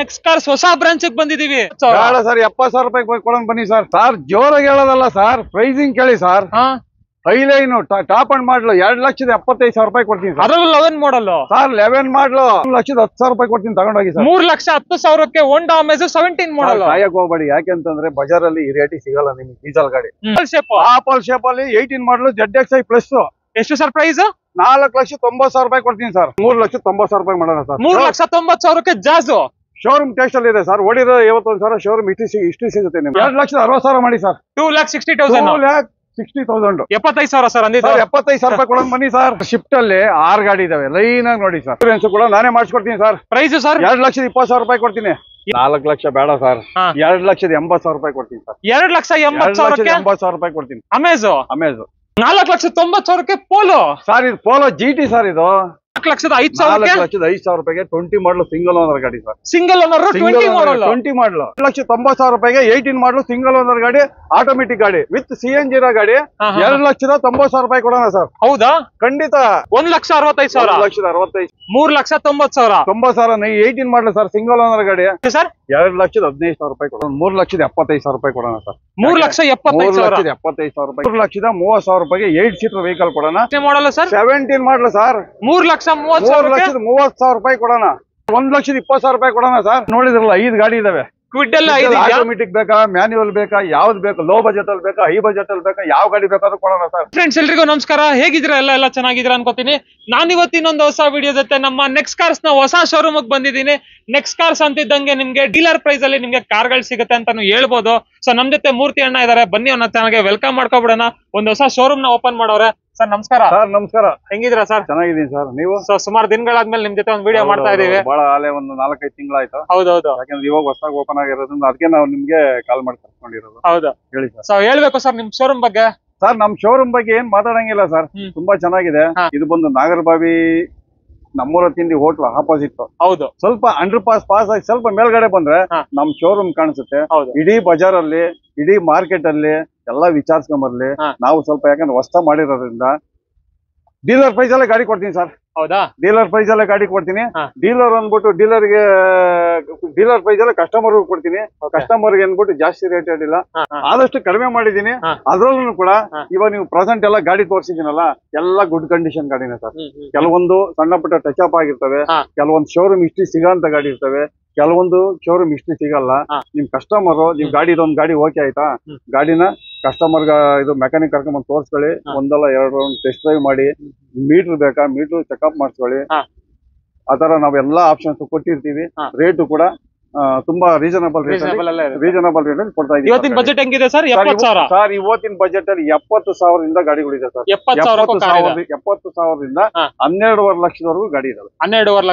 Next cars ಹೊಸ branch ಬಂದಿದೀವಿ sir 70,000 ರೂಪಾಯಿ ಕೊಡೋಣ ಬನ್ನಿ ಸರ್. ಸರ್ ಜೋರಾಗಿ ಹೇಳೋದಲ್ಲ ಸರ್, ಪ್ರೈಸಿಂಗ್ ಕೇಳಿ ಸರ್. ಹೈಲೈನು ಟಾಪ್ ಅಂಡ್ ಮಾಡ್ಲು 2,75,000 ರೂಪಾಯಿ ಕೊಡ್ತೀನಿ ಸರ್. ಅದ್ರಲ್ಲಿ 11 ಮಾಡಲ್ ಸರ್ 11 ಮಾಡ್ಲು 2,10,000 ರೂಪಾಯಿ ಕೊಡ್ತೀನಿ, ತಗೊಂಡೋಗಿ ಸರ್. 3,10,000ಕ್ಕೆ ಹೋಂಡಾ ಅಮೇಜ್ 17 ಮಾಡಲ್. ಕಾಯಕ್ ಹೋಗ್ಬೇಡಿ, ಯಾಕೆಂತಂದ್ರೆ ಬಜಾರ್ ಈ ರೇಟಿ ಸಿಗಲ್ಲ ನಿಮ್ಗೆ ಡೀಸೆಲ್ ಗಾಡಿ. ಆಪಲ್ ಶೇಪ್ ಅಲ್ಲಿ 18 ಮಾಡ್ಲು ZXi ಪ್ಲಸ್. ಎಷ್ಟು ಸರ್ ಪ್ರೈಸ್? 4,90,000 ರೂಪಾಯಿ ಕೊಡ್ತೀನಿ ಸರ್. 3,90,000 ರೂಪಾಯಿ ಮಾಡೋಣ ಸರ್. 3,90,000ಕ್ಕೆ ಜಾಜ್ ಶೋರೂಮ್ ಟೆಸ್ಟ್ ಅಲ್ಲಿ ಇದೆ ಸರ್. ಹೊಡಿರೋ 51,000 ಶೋರೂಮ್ ಇಷ್ಟು ಸಿಗುತ್ತೆ ನಿಮ್ಗೆ. 2,60,000 ಮಾಡಿ ಸರ್. 2,60,000 60,000 75,000 ಸರ್. 75,000 ರೂಪಾಯಿ ಕೊಡೋಣ ಬನ್ನಿ ಸರ್. ಶಿಫ್ಟ್ ಅಲ್ಲಿ 6 ಗಾಡಿ ಇದಾವೆ, ಲೈನ್ ಆಗಿ ನೋಡಿ ಸರ್. ಇನ್ಸೂರೆನ್ಸ್ ಕೂಡ ನಾನೇ ಮಾಡಿಸ್ಕೊಡ್ತೀನಿ ಸರ್. ಪ್ರೈಸ್ ಸರ್ 2,20,000 ರೂಪಾಯಿ ಕೊಡ್ತೀನಿ. 4 ಲಕ್ಷ ಬೇಡ ಸರ್, 2,80,000 ರೂಪಾಯಿ ಕೊಡ್ತೀನಿ ಸರ್. 2,80,000 ರೂಪಾಯಿ ಕೊಡ್ತೀನಿ. ಅಮೇಜ್ 4,90,000ಕ್ಕೆ ಪೋಲೋ ಸರ್. ಇದು ಪೋಲೋ GT ಸರ್. ಇದು 4,05,000 ರೂಪಾಯಿಗೆ 20 ಮಾಡಲು ಸಿಂಗಲ್ ಓನರ್ ಗಾಡಿ sir. Single owner 20 model 20 model 2,90,000 ರೂಪಾಯಿಗೆ 18 ಮಾಡಲು ಸಿಂಗಲ್ ಓನರ್ ಗಾಡಿ, ಆಟೋಮೆಟಿಕ್ ಗಾಡಿ ವಿತ್ CNG ಗಾಡಿ. 2,90,000 ರೂಪಾಯಿ ಕೊಡೋಣ ಸರ್. ಹೌದಾ? ಖಂಡಿತ. 1,65,000 1,65,000 3,90,000 90,000 18 ಮಾಡಲು ಸರ್, ಸಿಂಗಲ್ ಓನರ್ ಗಾಡಿ ಸರ್. 2,15,000 ರೂಪಾಯಿ ಕೊಡೋಣ. 3,75,000 ರೂಪಾಯಿ ಕೊಡೋಣ ಸರ್. 3,75,000 ರೂಪಾಯಿ. 3,30,000 ರೂಪಾಯಿಗೆ 8 ಸೀಟರ್ ವೆಹಿಕಲ್ ಕೊಡೋಣ. ಮಾಡಲ್ಲ ಸರ್. 17 ಮಾಡಲು ಸರ್. 3,30,000 ರೂಪಾಯಿ ಕೊಡೋಣ. 1,20,000 ರೂಪಾಯಿ ಕೊಡೋಣ ಸರ್. ನೋಡಿದ್ರಲ್ಲ 5 ಗಾಡಿ ಇದಾವೆ. ಆಟೋಮೆಟಿಕ್ ಬೇಕಾ, ಮ್ಯಾನ್ಯುವಲ್ ಬೇಕಾ, ಯಾವ್ದು ಬೇಕು, ಲೋ ಬಜೆಟ್ ಅಲ್ಲಿ ಬೇಕಾ, ಹೈ ಬಜೆಟ್ ಅಲ್ಲಿ ಬೇಕಾ, ಯಾವ ಗಾಡಿ ಬೇಕಾದ್ರೂ ಕೊಡೋಣ ಸರ್. ಫ್ರೆಂಡ್ಸ್ ಎಲ್ರಿಗೂ ನಮಸ್ಕಾರ. ಹೇಗಿದ್ರೆ ಎಲ್ಲ ಚೆನ್ನಾಗಿದ್ರ ಅನ್ಕೋತೀನಿ. ನಾನಿವತ್ತು ಇನ್ನೊಂದು ಹೊಸ ವಿಡಿಯೋ ಜೊತೆ ನಮ್ಮ ನೆಕ್ಸ್ಟ್ ಕಾರ್ಸ್ ನ ಹೊಸ ಶೋರೂಮ್ ಬಂದಿದ್ದೀನಿ. ನೆಕ್ಸ್ಟ್ ಕಾರ್ಸ್ ಅಂತಿದ್ದಂಗೆ ನಿಮ್ಗೆ ಡೀಲರ್ ಪ್ರೈಸ್ ಅಲ್ಲಿ ನಿಮ್ಗೆ ಕಾರ್ಗಳು ಸಿಗುತ್ತೆ ಅಂತಾನು ಹೇಳ್ಬೋದು. ಸೊ ನಮ್ ಜೊತೆ ಮೂರ್ತಿ ಅಣ್ಣ ಇದಾರೆ, ಬನ್ನಿ ಅವ್ನ ಚೆನ್ನಾಗಿ ವೆಲ್ಕಮ್ ಮಾಡ್ಕೊಬಿಡೋಣ. ಒಂದು ಹೊಸ ಶೋರೂಮ್ ನ ಓಪನ್ ಮಾಡೋರೆ. ಸರ್ ನಮಸ್ಕಾರ. ಸರ್ ನಮಸ್ಕಾರ. ಹೆಂಗಿದ್ದೀರಾ ಸರ್? ಚೆನ್ನಾಗಿದ್ದೀನಿ ಸರ್. ನೀವು? ಸೊ ಸುಮಾರು ದಿನಗಳಾದ್ಮೇಲೆ ನಿಮ್ ಜೊತೆ ಒಂದು ವಿಡಿಯೋ ಮಾಡ್ತಾ ಇದೀವಿ. ಬಹಳ ಆಲೆ ಒಂದು 4-5 ತಿಂಗಳಾಯ್ತು. ಹೌದೌದು. ಯಾಕಂದ್ರೆ ಇವಾಗ ಹೊಸದಾಗಿ ಓಪನ್ ಆಗಿರೋದ್ರಿಂದ ಅದಕ್ಕೆ ನಾವು ನಿಮ್ಗೆ ಕಾಲ್ ಮಾಡಿ ಕರ್ಕೊಂಡಿರೋದು. ಹೌದು, ಹೇಳಿ ಸರ್. ಸೊ ಹೇಳ್ಬೇಕು ಸರ್ ನಿಮ್ ಶೋರೂಮ್ ಬಗ್ಗೆ. ಸರ್ ನಮ್ ಶೋರೂಮ್ ಬಗ್ಗೆ ಏನ್ ಮಾತಾಡಂಗಿಲ್ಲ ಸರ್, ತುಂಬಾ ಚೆನ್ನಾಗಿದೆ. ಇದು ಬಂದು ನಾಗರಬಾವಿ ನಮ್ಮೂರ ತಿಂಡಿ ಹೋಟ್ಲ್ ಆಪೋಸಿಟ್. ಹೌದು. ಸ್ವಲ್ಪ ಅಂಡರ್ ಪಾಸ್ ಆಗಿ ಸ್ವಲ್ಪ ಮೇಲ್ಗಡೆ ಬಂದ್ರೆ ನಮ್ ಶೋರೂಮ್ ಕಾಣಿಸುತ್ತೆ. ಇಡೀ ಬಜಾರ್ ಅಲ್ಲಿ, ಇಡೀ ಮಾರ್ಕೆಟ್ ಅಲ್ಲಿ ಎಲ್ಲ ವಿಚಾರಿಸ್ಕೊಂಬರ್ಲಿ. ನಾವು ಸ್ವಲ್ಪ ಯಾಕಂದ್ರೆ ಹೊಸ ಮಾಡಿರೋದ್ರಿಂದ ಡೀಲರ್ ಪ್ರೈಸ್ ಅಲ್ಲೇ ಗಾಡಿ ಕೊಡ್ತೀನಿ ಸರ್. ಹೌದಾ? ಡೀಲರ್ ಪ್ರೈಸ್ ಅಲ್ಲೇ ಗಾಡಿ ಕೊಡ್ತೀನಿ. ಡೀಲರ್ ಅಂದ್ಬಿಟ್ಟು ಡೀಲರ್ ಪ್ರೈಸ್ ಅಲ್ಲೇ ಕಸ್ಟಮರ್ ಕೊಡ್ತೀನಿ. ಕಸ್ಟಮರ್ ಅಂದ್ಬಿಟ್ಟು ಜಾಸ್ತಿ ರೇಟ್ ಇಲ್ಲ, ಆದಷ್ಟು ಕಡಿಮೆ ಮಾಡಿದೀನಿ. ಅದ್ರಲ್ಲೂ ಕೂಡ ಇವಾಗ ನೀವು ಪ್ರೆಸೆಂಟ್ ಎಲ್ಲ ಗಾಡಿ ತೋರಿಸಿದ್ದೀನಲ್ಲ, ಎಲ್ಲ ಗುಡ್ ಕಂಡೀಷನ್ ಗಾಡಿನೇ ಸರ್. ಕೆಲವೊಂದು ಸಣ್ಣ ಪುಟ್ಟ ಟಚ್ ಅಪ್ ಆಗಿರ್ತವೆ, ಕೆಲವೊಂದು ಶೋರೂಮ್ ಹಿಸ್ಟ್ರಿ ಸಿಗೋಂತ ಗಾಡಿ ಇರ್ತವೆ, ಕೆಲವೊಂದು ಶೋರೂಮ್ ಹಿಸ್ಟ್ರಿ ಸಿಗಲ್ಲ. ನಿಮ್ ಕಸ್ಟಮರ್ ನಿಮ್ ಗಾಡಿ ಇದೊಂದು ಗಾಡಿ ಓಕೆ ಆಯ್ತಾ, ಗಾಡಿನ ಕಸ್ಟಮರ್ ಇದು ಮೆಕ್ಯಾನಿಕ್ ಕರ್ಕೊಂಡ್ಬಂದು ತೋರಿಸ್ಕೊಳ್ಳಿ. 1-2 ರೌಂಡ್ ಟೆಸ್ಟ್ ಡ್ರೈವ್ ಮಾಡಿ, ಮೀಟರ್ ಬೇಕಾ ಮೀಟರ್ ಚೆಕ್ಅಪ್ ಮಾಡಿಸ್ಕೊಳ್ಳಿ. ಆತರ ನಾವೆಲ್ಲಾ ಆಪ್ಷನ್ಸ್ ಕೊಟ್ಟಿರ್ತೀವಿ. ರೇಟು ಕೂಡ ತುಂಬಾ ರೀಸನಬಲ್ ರೇಟ್ ಅಲ್ಲಿ ಕೊಡ್ತಾ ಇದ್ದೀವಿ. ಇವತ್ತಿನ ಬಜೆಟ್ ಹೆಂಗಿದೆ ಸರ್? 70,000 ಸರ್. ಇವತ್ತಿನ ಬಜೆಟ್ ಅಲ್ಲಿ 70,000 ಗಾಡಿಗಳಿದೆ ಸರ್. 70,000 12.5 ಲಕ್ಷದವರೆಗೂ ಗಾಡಿ ಇದಾವೆ. 12.5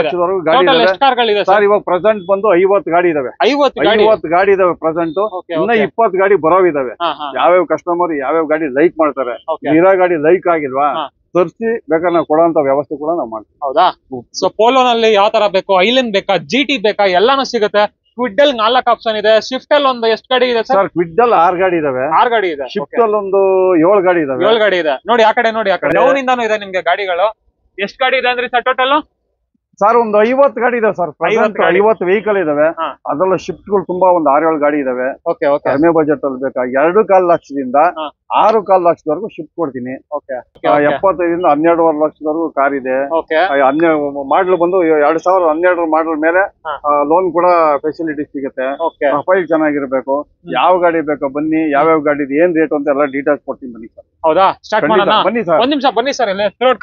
ಲಕ್ಷದವರೆಗೂ ಗಾಡಿ ಇದೆ ಸರ್. ಇವಾಗ ಪ್ರೆಸೆಂಟ್ ಬಂದು 50 ಗಾಡಿ ಇದಾವೆ. 50 ಗಾಡಿ ಇದಾವೆ ಪ್ರೆಸೆಂಟ್. ಇನ್ನ 20 ಗಾಡಿ ಬರೋವಿದಾವೆ. ಯಾವ್ಯಾವ ಕಸ್ಟಮರ್ ಯಾವ್ಯಾವ ಗಾಡಿ ಲೈಕ್ ಮಾಡ್ತಾರೆ, ನೀರಾ ಗಾಡಿ ಲೈಕ್ ಆಗಿಲ್ವಾ ತರಿಸಿ ಬೇಕಾದ್ರೆ ನಾವು ಕೊಡೋಂತ ವ್ಯವಸ್ಥೆ ಕೂಡ ನಾವು ಮಾಡ್ತೀವಿ. ಹೌದಾ? ಸೊ ಪೋಲೋನಲ್ಲಿ ಯಾವ ತರ ಬೇಕು, ಐಲೆಂಡ್ ಬೇಕಾ, GT ಬೇಕಾ, ಎಲ್ಲಾನು ಸಿಗುತ್ತೆ. ಕ್ವಿಡ್ ಅಲ್ಲಿ 4 ಆಪ್ಷನ್ ಇದೆ. ಸ್ವಿಫ್ಟ್ ಅಲ್ಲಿ ಒಂದು ಎಷ್ಟು ಗಾಡಿ ಇದೆ ಸರ್? ಕ್ವಿಡ್ ಅಲ್ಲಿ 6 ಗಾಡಿ ಇದಾವೆ. 6 ಗಾಡಿ ಇದೆ. ಸ್ವಿಫ್ಟ್ ಅಲ್ಲಿ ಒಂದು 7 ಗಾಡಿ ಇದಾವೆ. 7 ಗಾಡಿ ಇದೆ. ನೋಡಿ ಆ ಕಡೆ, ನೋಡಿ ಆ ಕಡೆ ಡೌನ್ ಇಂದಾನು ಇದೆ ನಿಮ್ಗೆ ಗಾಡಿಗಳು. ಎಷ್ಟು ಗಾಡಿ ಇದೆ ಅಂದ್ರೆ ಸರ್ ಟೋಟಲ್? ಸರ್ ಒಂದು 50 ಗಾಡಿ ಇದಾವೆ ಸರ್. 50 ವೆಹಿಕಲ್ ಇದಾವೆ. ಅದ್ರಲ್ಲ ಶಿಫ್ಟ್ ಗಳು ತುಂಬಾ ಒಂದು 6-7 ಗಾಡಿ ಇದಾವೆ. ಕಡಿಮೆ ಬಜೆಟ್ ಅಲ್ಲಿ ಬೇಕಾ 2.25 ಲಕ್ಷದಿಂದ 6.25 ಲಕ್ಷದವರೆಗೂ ಶಿಫ್ಟ್ ಕೊಡ್ತೀನಿ. 75ರಿಂದ 12.5 ಲಕ್ಷದವರೆಗೂ ಕಾರ್ ಇದೆ. ಮಾಡಲ್ ಬಂದು 2012 ಮಾಡಲ್ ಮೇಲೆ ಲೋನ್ ಕೂಡ ಫೆಸಿಲಿಟಿ ಸಿಗುತ್ತೆ. ಪ್ರೊಫೈಲ್ ಚೆನ್ನಾಗಿರ್ಬೇಕು. ಯಾವ ಗಾಡಿ ಬೇಕೋ ಬನ್ನಿ, ಯಾವ್ಯಾವ ಗಾಡಿ ಏನ್ ರೇಟ್ ಅಂತ ಎಲ್ಲ ಡೀಟೇಲ್ಸ್ ಕೊಡ್ತೀನಿ ಬನ್ನಿ ಸರ್. ಹೌದಾ? ಸ್ಟಾರ್ಟ್ ಮಾಡೋಣ. ಬನ್ನಿ ಸರ್. ಒಂದ್ ನಿಮಿಷ ಬನ್ನಿ ಸರ್.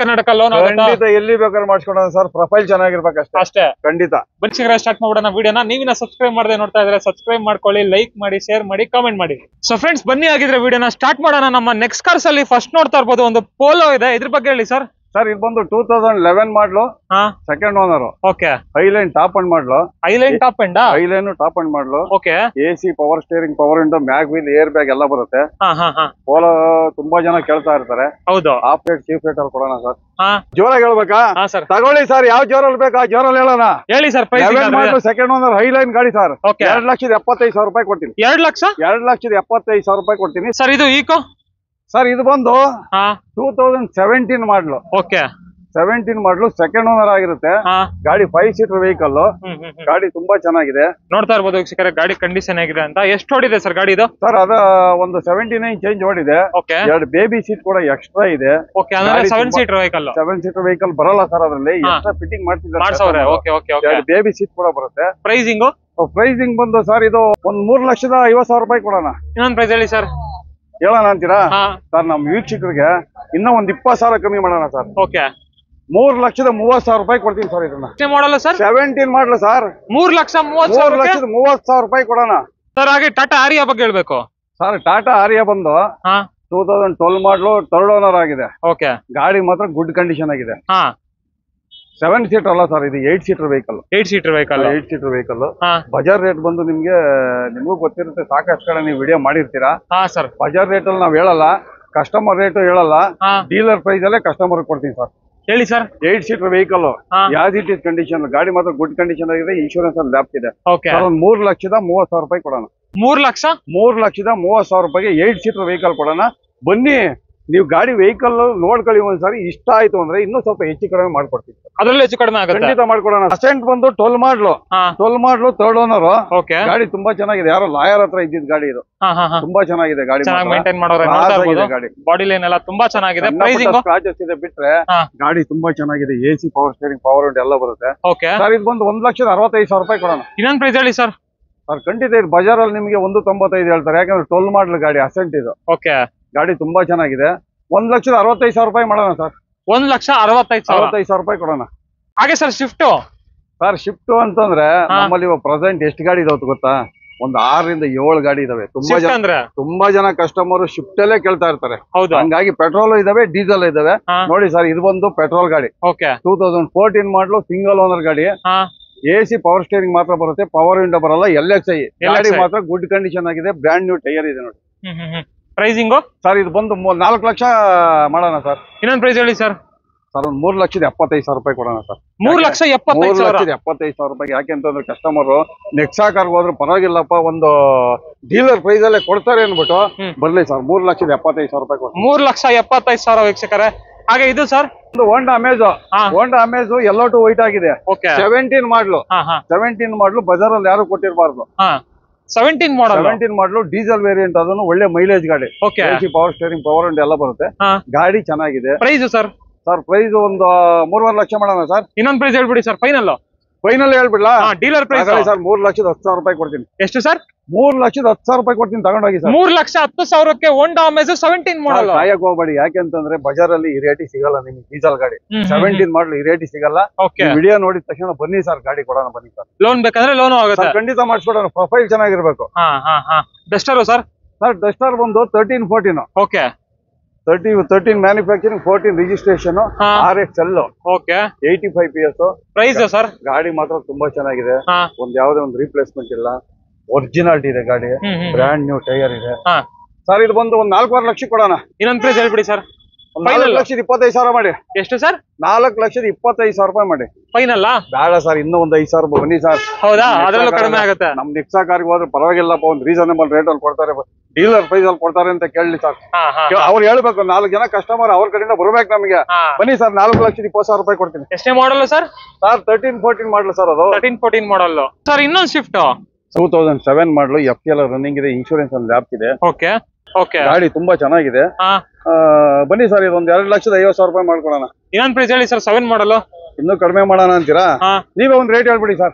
ಕರ್ನಾಟಕ ಲೋನ್ ಖಂಡಿತ ಎಲ್ಲಿ ಬೇಕಾದ್ರೆ ಮಾಡ್ಸ್ಕೊಡೋಣ ಸರ್. ಪ್ರೊಫೈಲ್ ಚೆನ್ನಾಗಿರ್ಬೇಕು ಅಷ್ಟೇ. ಖಂಡಿತ ಬನ್ನಿ ಸ್ಟಾರ್ಟ್ ಮಾಡೋಣ ವಿಡಿಯೋನ. ನೀವಿನ ಸಬ್ಸ್ಕ್ರೈಬ್ ಮಾಡದೆ ನೋಡ್ತಾ ಇದ್ರೆ ಸಬ್ಸ್ಕ್ರೈಬ್ ಮಾಡ್ಕೊಳ್ಳಿ, ಲೈಕ್ ಮಾಡಿ, ಶೇರ್ ಮಾಡಿ, ಕಾಮೆಂಟ್ ಮಾಡಿ. ಸೊ ಫ್ರೆಂಡ್ಸ್ ಬನ್ನಿ ಆಗಿದ್ರೆ ವಿಡಿಯೋನ ಸ್ಟಾರ್ಟ್ ಮಾಡೋಣ. ನಮ್ಮ ನೆಕ್ಸ್ಟ್ ಕಾರ್ಸ್ ಅಲ್ಲಿ ಫಸ್ಟ್ ನೋಡ್ತಾ ಇರ್ಬೋದು ಒಂದು ಪೋಲೋ ಇದೆ. ಇದ್ರ ಬಗ್ಗೆ ಹೇಳಿ ಸರ್. ಸರ್ ಇದು ಬಂದು 2011 model, second owner. Okay. Highline top end model. Highline top end highline top end model. Okay. AC power steering, power window, mag wheel, air bag ಎಲ್ಲ ಬರುತ್ತೆ. ಪೋಲೋ ತುಂಬಾ ಜನ ಕೇಳ್ತಾ ಇರ್ತಾರೆ. ಹೌದು. ಹಾಫ್ ರೇಟ್ ಚೀಫ್ ರೇಟ್ ಅಲ್ಲಿ ಕೊಡೋಣ ಸರ್. ಜೋರಾಗಿ ಹೇಳ್ಬೇಕಾ? ತಗೊಳ್ಳಿ ಸರ್. ಯಾವ ಜೋರಲ್ಲಿ ಬೇಕಾ ಜೋರಲ್ಲಿ ಹೇಳೋಣ. ಹೇಳಿ ಸರ್. ಸೆಕೆಂಡ್ ಓನರ್ ಐಲೈನ್ ಗಾಡಿ ಸರ್. 2,75,000 ರೂಪಾಯಿ ಕೊಡ್ತೀನಿ. 2,75,000 ರೂಪಾಯಿ ಕೊಡ್ತೀನಿ ಸರ್. ಇದು ಈಕೋ ಸರ್. ಇದು ಬಂದು 2017 ಮಾಡ್ಲು. ಓಕೆ. 17 ಮಾಡಲು ಸೆಕೆಂಡ್ ಓನರ್ ಆಗಿರುತ್ತೆ. ಗಾಡಿ 5 ಸೀಟರ್ ವೆಹಿಕಲ್. ಗಾಡಿ ತುಂಬಾ ಚೆನ್ನಾಗಿದೆ. ನೋಡ್ತಾ ಇರ್ಬೋದು ವೀಕ್ಷಕರೇ, ಗಾಡಿ ಕಂಡೀಷನ್ ಆಗಿದೆ ಅಂತ. ಎಷ್ಟು ಓಡಿದೆ ಸರ್ ಗಾಡಿ ಇದು? ಸರ್ ಅದ ಒಂದು 79 ಚೇಂಜ್ ಓಡಿದೆ. ಎರಡು ಬೇಬಿ ಸೀಟ್ ಕೂಡ ಎಕ್ಸ್ಟ್ರಾ ಇದೆ. 7 ಸೀಟರ್ ವೆಹಿಕಲ್. 7 ಸೀಟರ್ ವೆಹಿಕಲ್ ಬರಲ್ಲ ಸರ್, ಅದರಲ್ಲಿ ಎಕ್ಸ್ಟ್ರಾ ಫಿಟ್ಟಿಂಗ್ ಮಾಡ್ತಿದ್ದಾರೆ. ಬೇಬಿ ಸೀಟ್ ಕೂಡ ಬರುತ್ತೆ. ಪ್ರೈಸಿಂಗ್ ಬಂದು ಸರ್ ಇದು ಒಂದು 3,50,000 ರೂಪಾಯಿ ಕೊಡೋಣ. ಇನ್ನೊಂದು ಪ್ರೈಸ್ ಹೇಳಿ ಸರ್. ಹೇಳೋಣ ಅಂತೀರಾ ಸರ್? ನಮ್ಮ ವೀಕ್ಷಕರಿಗೆ ಇನ್ನೂ ಒಂದು 20,000 ಕಮ್ಮಿ ಮಾಡೋಣ ಸರ್. 3,30,000 ರೂಪಾಯಿ ಕೊಡ್ತೀನಿ ಸರ್. ಇದನ್ನ ಮಾಡಲ್ಲ ಸರ್, 17 ಮಾಡಲ ಸರ್. 3,30,000 ರೂಪಾಯಿ ಕೊಡೋಣ ಸರ್. ಹಾಗೆ ಟಾಟಾ ಆರಿಯಾ ಬಗ್ಗೆ ಹೇಳ್ಬೇಕು ಸರ್. ಟಾಟಾ ಆರಿಯಾ ಬಂದು 2012 ಮಾಡಲು 3rd ಓನರ್ ಆಗಿದೆ. ಗಾಡಿ ಮಾತ್ರ ಗುಡ್ ಕಂಡೀಷನ್ ಆಗಿದೆ. 7 ಸೀಟರ್ ಅಲ್ಲ ಸರ್, ಇದು 8 seater vehicle. 8 seater vehicle. Bazaar rate ಬಂದು ನಿಮ್ಗೂ ಗೊತ್ತಿರುತ್ತೆ, ಸಾಕಷ್ಟು ಕಡೆ ನೀವು ವಿಡಿಯೋ ಮಾಡಿರ್ತೀರಾ. ಬಜಾರ್ ರೇಟ್ ಅಲ್ಲಿ ನಾವ್ ಹೇಳಲ್ಲ, ಕಸ್ಟಮರ್ ರೇಟ್ ಹೇಳಲ್ಲ, ಡೀಲರ್ ಪ್ರೈಸ್ ಅಲ್ಲೇ ಕಸ್ಟಮರ್ ಕೊಡ್ತೀನಿ ಸರ್. ಹೇಳಿ sir. 8 seater vehicle, as it is condition. ಗಾಡಿ ಮಾತ್ರ ಗುಡ್ ಕಂಡೀಷನ್ ಆಗಿದೆ. ಇನ್ಶೂರೆನ್ಸ್ ಅಲ್ಲಿ ಲ್ಯಾಪ್ ಇದೆ. 3,30,000 ರೂಪಾಯಿ ಕೊಡೋಣ. 3,30,000 ರೂಪಾಯಿಗೆ 8 ಸೀಟರ್ ವೆಹಿಕಲ್ ಕೊಡೋಣ. ಬನ್ನಿ, ನೀವು ಗಾಡಿ ವೆಹಿಕಲ್ ನೋಡ್ಕೊಳ್ಳಿ ಒಂದ್ಸಾರಿ. ಇಷ್ಟ ಆಯ್ತು ಅಂದ್ರೆ ಇನ್ನೂ ಸ್ವಲ್ಪ ಹೆಚ್ಚು ಕಡಿಮೆ ಮಾಡ್ಕೊಡ್ತೀವಿ. ಅದ್ರಲ್ಲಿ ಹೆಚ್ಚು ಕಡಿಮೆ ಆಗುತ್ತೆ, ಖಂಡಿತ ಮಾಡ್ಕೊಡೋಣ. ಅಸೆಂಟ್ ಬಂದು 12 ಮಾಡಲು 3rd ಓನರ್. ಗಾಡಿ ತುಂಬಾ ಚೆನ್ನಾಗಿದೆ. ಯಾರೋ ಲಾಯರ್ ಹತ್ರ ಇದ್ದಿದ್ ಗಾಡಿ ಇದು. ತುಂಬಾ ಚೆನ್ನಾಗಿದೆ ಗಾಡಿ. ಬಾಡಿ ಲೈನ್ ಎಲ್ಲ ತುಂಬಾ ಚೆನ್ನಾಗಿದೆ. ಸ್ಕ್ರಾಚಸ್ ಇದೆ ಬಿಟ್ರೆ ಗಾಡಿ ತುಂಬಾ ಚೆನ್ನಾಗಿದೆ. AC power steering, power window ಎಲ್ಲ ಬರುತ್ತೆ ಸರ್. ಇದು ಬಂದು 1,65,000 ರೂಪಾಯಿ ಕೊಡೋಣ. ಇನ್ನೊಂದು ಪ್ರೈಸ್ ಹೇಳಿ ಸರ್. ಸರ್ ಖಂಡಿತ ಇದು ಬಜಾರ್ ಅಲ್ಲಿ ನಿಮಗೆ 1,95 ಹೇಳ್ತಾರೆ. ಯಾಕಂದ್ರೆ 12 ಮಾಡಲ್ ಗಾಡಿ, ಅಸೆಂಟ್ ಇದು. ಗಾಡಿ ತುಂಬಾ ಚೆನ್ನಾಗಿದೆ. 1,65,000 ರೂಪಾಯಿ ಮಾಡೋಣ ಸರ್. 1,65,000 ರೂಪಾಯಿ ಕೊಡೋಣ. ಹಾಗೆ ಸರ್ ಶಿಫ್ಟ್. ಸರ್ ಶಿಫ್ಟ್ ಅಂತಂದ್ರೆ ನಮ್ಮಲ್ಲಿ ಇವಾಗ ಪ್ರೆಸೆಂಟ್ ಎಷ್ಟು ಗಾಡಿ ಇದಾವೆ ಗೊತ್ತಾ? ಒಂದು 6 ರಿಂದ 7 ಗಾಡಿ ಇದಾವೆ. ತುಂಬಾ ಜನ ಕಸ್ಟಮರ್ ಶಿಫ್ಟ್ ಅಲ್ಲೇ ಕೇಳ್ತಾ ಇರ್ತಾರೆ. ಹಂಗಾಗಿ ಪೆಟ್ರೋಲ್ ಇದಾವೆ, ಡೀಸೆಲ್ ಇದಾವೆ. ನೋಡಿ ಸರ್, ಇದು ಬಂದು ಪೆಟ್ರೋಲ್ ಗಾಡಿ. 2014 ಮಾಡಲು ಸಿಂಗಲ್ ಓನರ್ ಗಾಡಿ. AC ಪವರ್ ಸ್ಟೇರಿಂಗ್ ಮಾತ್ರ ಬರುತ್ತೆ, ಪವರ್ ವಿಂಡೋ ಬರಲ್ಲ. LXI ಗಾಡಿ ಮಾತ್ರ ಗುಡ್ ಕಂಡೀಷನ್ ಆಗಿದೆ. ಬ್ರ್ಯಾಂಡ್ ನ್ಯೂ ಟೈರ್ ಇದೆ ನೋಡಿ. ಪ್ರೈಸಿಂಗ್ ಸರ್ ಇದು ಬಂದು 4 ಲಕ್ಷ ಮಾಡೋಣ ಸರ್. ಇನ್ನೊಂದು ಪ್ರೈಸ್ ಹೇಳಿ ಸರ್. ಸರ್ ಒಂದು 3,75,000 ರೂಪಾಯಿ ಕೊಡೋಣ ಸರ್. 3,75,000 ರೂಪಾಯಿ. ಯಾಕೆಂತಂದ್ರೆ ಕಸ್ಟಮರ್ ನೆಕ್ಸಾ ಕಾರ್ಗೆ ಹೋದ್ರೆ ಪರವಾಗಿಲ್ಲಪ್ಪ, ಒಂದು ಡೀಲರ್ ಪ್ರೈಸ್ ಅಲ್ಲೇ ಕೊಡ್ತಾರೆ ಅನ್ಬಿಟ್ಟು ಬರ್ಲಿ ಸರ್. 3,75,000 ರೂಪಾಯಿ ಕೊಡಿ. 3,75,000 ವೀಕ್ಷಕರೇ. ಹಾಗೆ ಇದು ಸರ್ ಒಂದು Honda Amaze yellow to white ಆಗಿದೆ. 17 ಮಾಡಲು ಬಜಾರ್ ಅಲ್ಲಿ ಯಾರು ಕೊಟ್ಟಿರಬಾರ್ದು. 17 ಮಾಡಲು ಡೀಸೆಲ್ ವೇರಿಯಂಟ್. ಅದನ್ನು ಒಳ್ಳೆ ಮೈಲೇಜ್ ಗಾಡಿ. AC power steering, power window ಎಲ್ಲ ಬರುತ್ತೆ. ಗಾಡಿ ಚೆನ್ನಾಗಿದೆ. Price sir? ಸರ್ ಪ್ರೈಸ್ ಒಂದು 3.5 ಲಕ್ಷ ಮಾಡೋಣ ಸರ್. ಇನ್ನೊಂದು ಪ್ರೈಸ್ ಹೇಳ್ಬಿಡಿ ಸರ್. ಫೈನಲ್ ಹೇಳ್ಬಿಡ್ಲಾ? ಡೀಲರ್ ಪ್ರೈಸ್ ಸರ್ 3,10,000 ರೂಪಾಯಿ ಕೊಡ್ತೀನಿ. ಎಷ್ಟು ಸರ್? 3,10,000 ರೂಪಾಯಿ ಕೊಡ್ತೀನಿ, ತಗೊಂಡೋಗಿ ಸರ್. 3,10,000ಕ್ಕೆ ಹೋಂಡಾ ಅಮೇಜ್ 17 ಮಾಡಲ್. ಕಾಯಕ್ ಹೋಗ್ಬೇಡಿ, ಯಾಕೆಂತಂದ್ರೆ ಬಜಾರ್ ಅಲ್ಲಿ ಈ ರೇಟಿ ಸಿಗಲ್ಲ ನಿಮ್ಗೆ. ಡೀಸೆಲ್ ಗಾಡಿ 17 ಮಾಡಲ್ ಈ ರೇಟಿ ಸಿಗಲ್ಲ. ವಿಡಿಯೋ ನೋಡಿದ ತಕ್ಷಣ ಬನ್ನಿ ಸರ್, ಗಾಡಿ ಕೊಡೋಣ. ಬನ್ನಿ ಸರ್. ಲೋನ್ ಬೇಕಂದ್ರೆ ಲೋನ್ ಆಗುತ್ತೆ. ಖಂಡಿತ ಮಾಡಿಸ್ಕೊಡೋಣ. ಪ್ರೊಫೈಲ್ ಚೆನ್ನಾಗಿರ್ಬೇಕು. Duster sir? ಸರ್ ಡಸ್ಟರ್ ಬಂದು 13-14. 13 manufacturing, 14 registration, RXL, 85 PS. Price sir? ಗಾಡಿ ಮಾತ್ರ ತುಂಬಾ ಚೆನ್ನಾಗಿದೆ. ಯಾವ್ದೇ ಒಂದು ರೀಪ್ಲೇಸ್ಮೆಂಟ್ ಇಲ್ಲ. ಒರಿಜಿನಾಲಿಟಿ ಇದೆ ಗಾಡಿ. ಬ್ರ್ಯಾಂಡ್ ನ್ಯೂ ಟೈರ್ ಇದೆ ಸರ್. ಇದು ಬಂದು ಒಂದು 4.5 ಲಕ್ಷ ಕೊಡೋಣ. ಇನ್ನೊಂದು ಪ್ರೈಸ್ ಹೇಳ್ಬಿಡಿ ಸರ್. 4,25,000 ಮಾಡಿ. ಎಷ್ಟು ಸರ್? 4,25,000 ರೂಪಾಯಿ ಮಾಡಿ. ಫೈನಲ್ ಬೇಡ ಸರ್, ಇನ್ನೂ ಒಂದು 5,000 ರೂಪಾಯಿ ಬನ್ನಿ ಸರ್. ಹೌದಾ? ಅದರಲ್ಲೂ ಕಡಿಮೆ ಆಗುತ್ತೆ. ನಮ್ ನೆಕ್ಸಾ ಕಾರ್ಗೆ ಹೋದ್ರೆ ಪರವಾಗಿಲ್ಲಪ್ಪ, ಒಂದು ರೀಸನಬಲ್ ರೇಟ್ ಅಲ್ಲಿ ಕೊಡ್ತಾರೆ. ಡೀಲರ್ ಪ್ರೈಸ್ ಅಲ್ಲಿ ಕೊಡ್ತಾರೆ ಅಂತ ಕೇಳಿ ಸರ್. ಅವ್ರು ಹೇಳ್ಬೇಕು, 4 ಜನ ಕಸ್ಟಮರ್ ಅವ್ರ ಕಡೆಯಿಂದ ಬರ್ಬೇಕು ನಮಗೆ. ಬನ್ನಿ ಸರ್, 4,20,000 ರೂಪಾಯಿ ಕೊಡ್ತೀನಿ. ಎಷ್ಟೇ ಮಾಡಲ್ ಸರ್? 13-14 ಮಾಡಲು ಸರ್. ಅದು 13-14 ಮಾಡಲ್ ಸರ್. ಇನ್ನೊಂದು ಶಿಫ್ಟ್ 2007 ಮಾಡಲು. FTL ರನ್ನಿಂಗ್ ಇದೆ, ಇನ್ಶೂರೆನ್ಸ್ ಒಂದು ಲ್ಯಾಪ್ ಇದೆ. ಗಾಡಿ ತುಂಬಾ ಚೆನ್ನಾಗಿದೆ. ಬನ್ನಿ ಸರ್, ಇದೊಂದು 2,50,000 ರೂಪಾಯಿ ಮಾಡ್ಕೊಡೋಣ. ಇನ್ನೊಂದು ಪ್ರೈಸ್ ಹೇಳಿ ಸರ್. 7 ಮಾಡಲ್ ಇನ್ನೂ ಕಡಿಮೆ ಮಾಡೋಣ ಅಂತೀರಾ? ನೀವೇ ಒಂದು ರೇಟ್ ಹೇಳ್ಬಿಡಿ ಸರ್.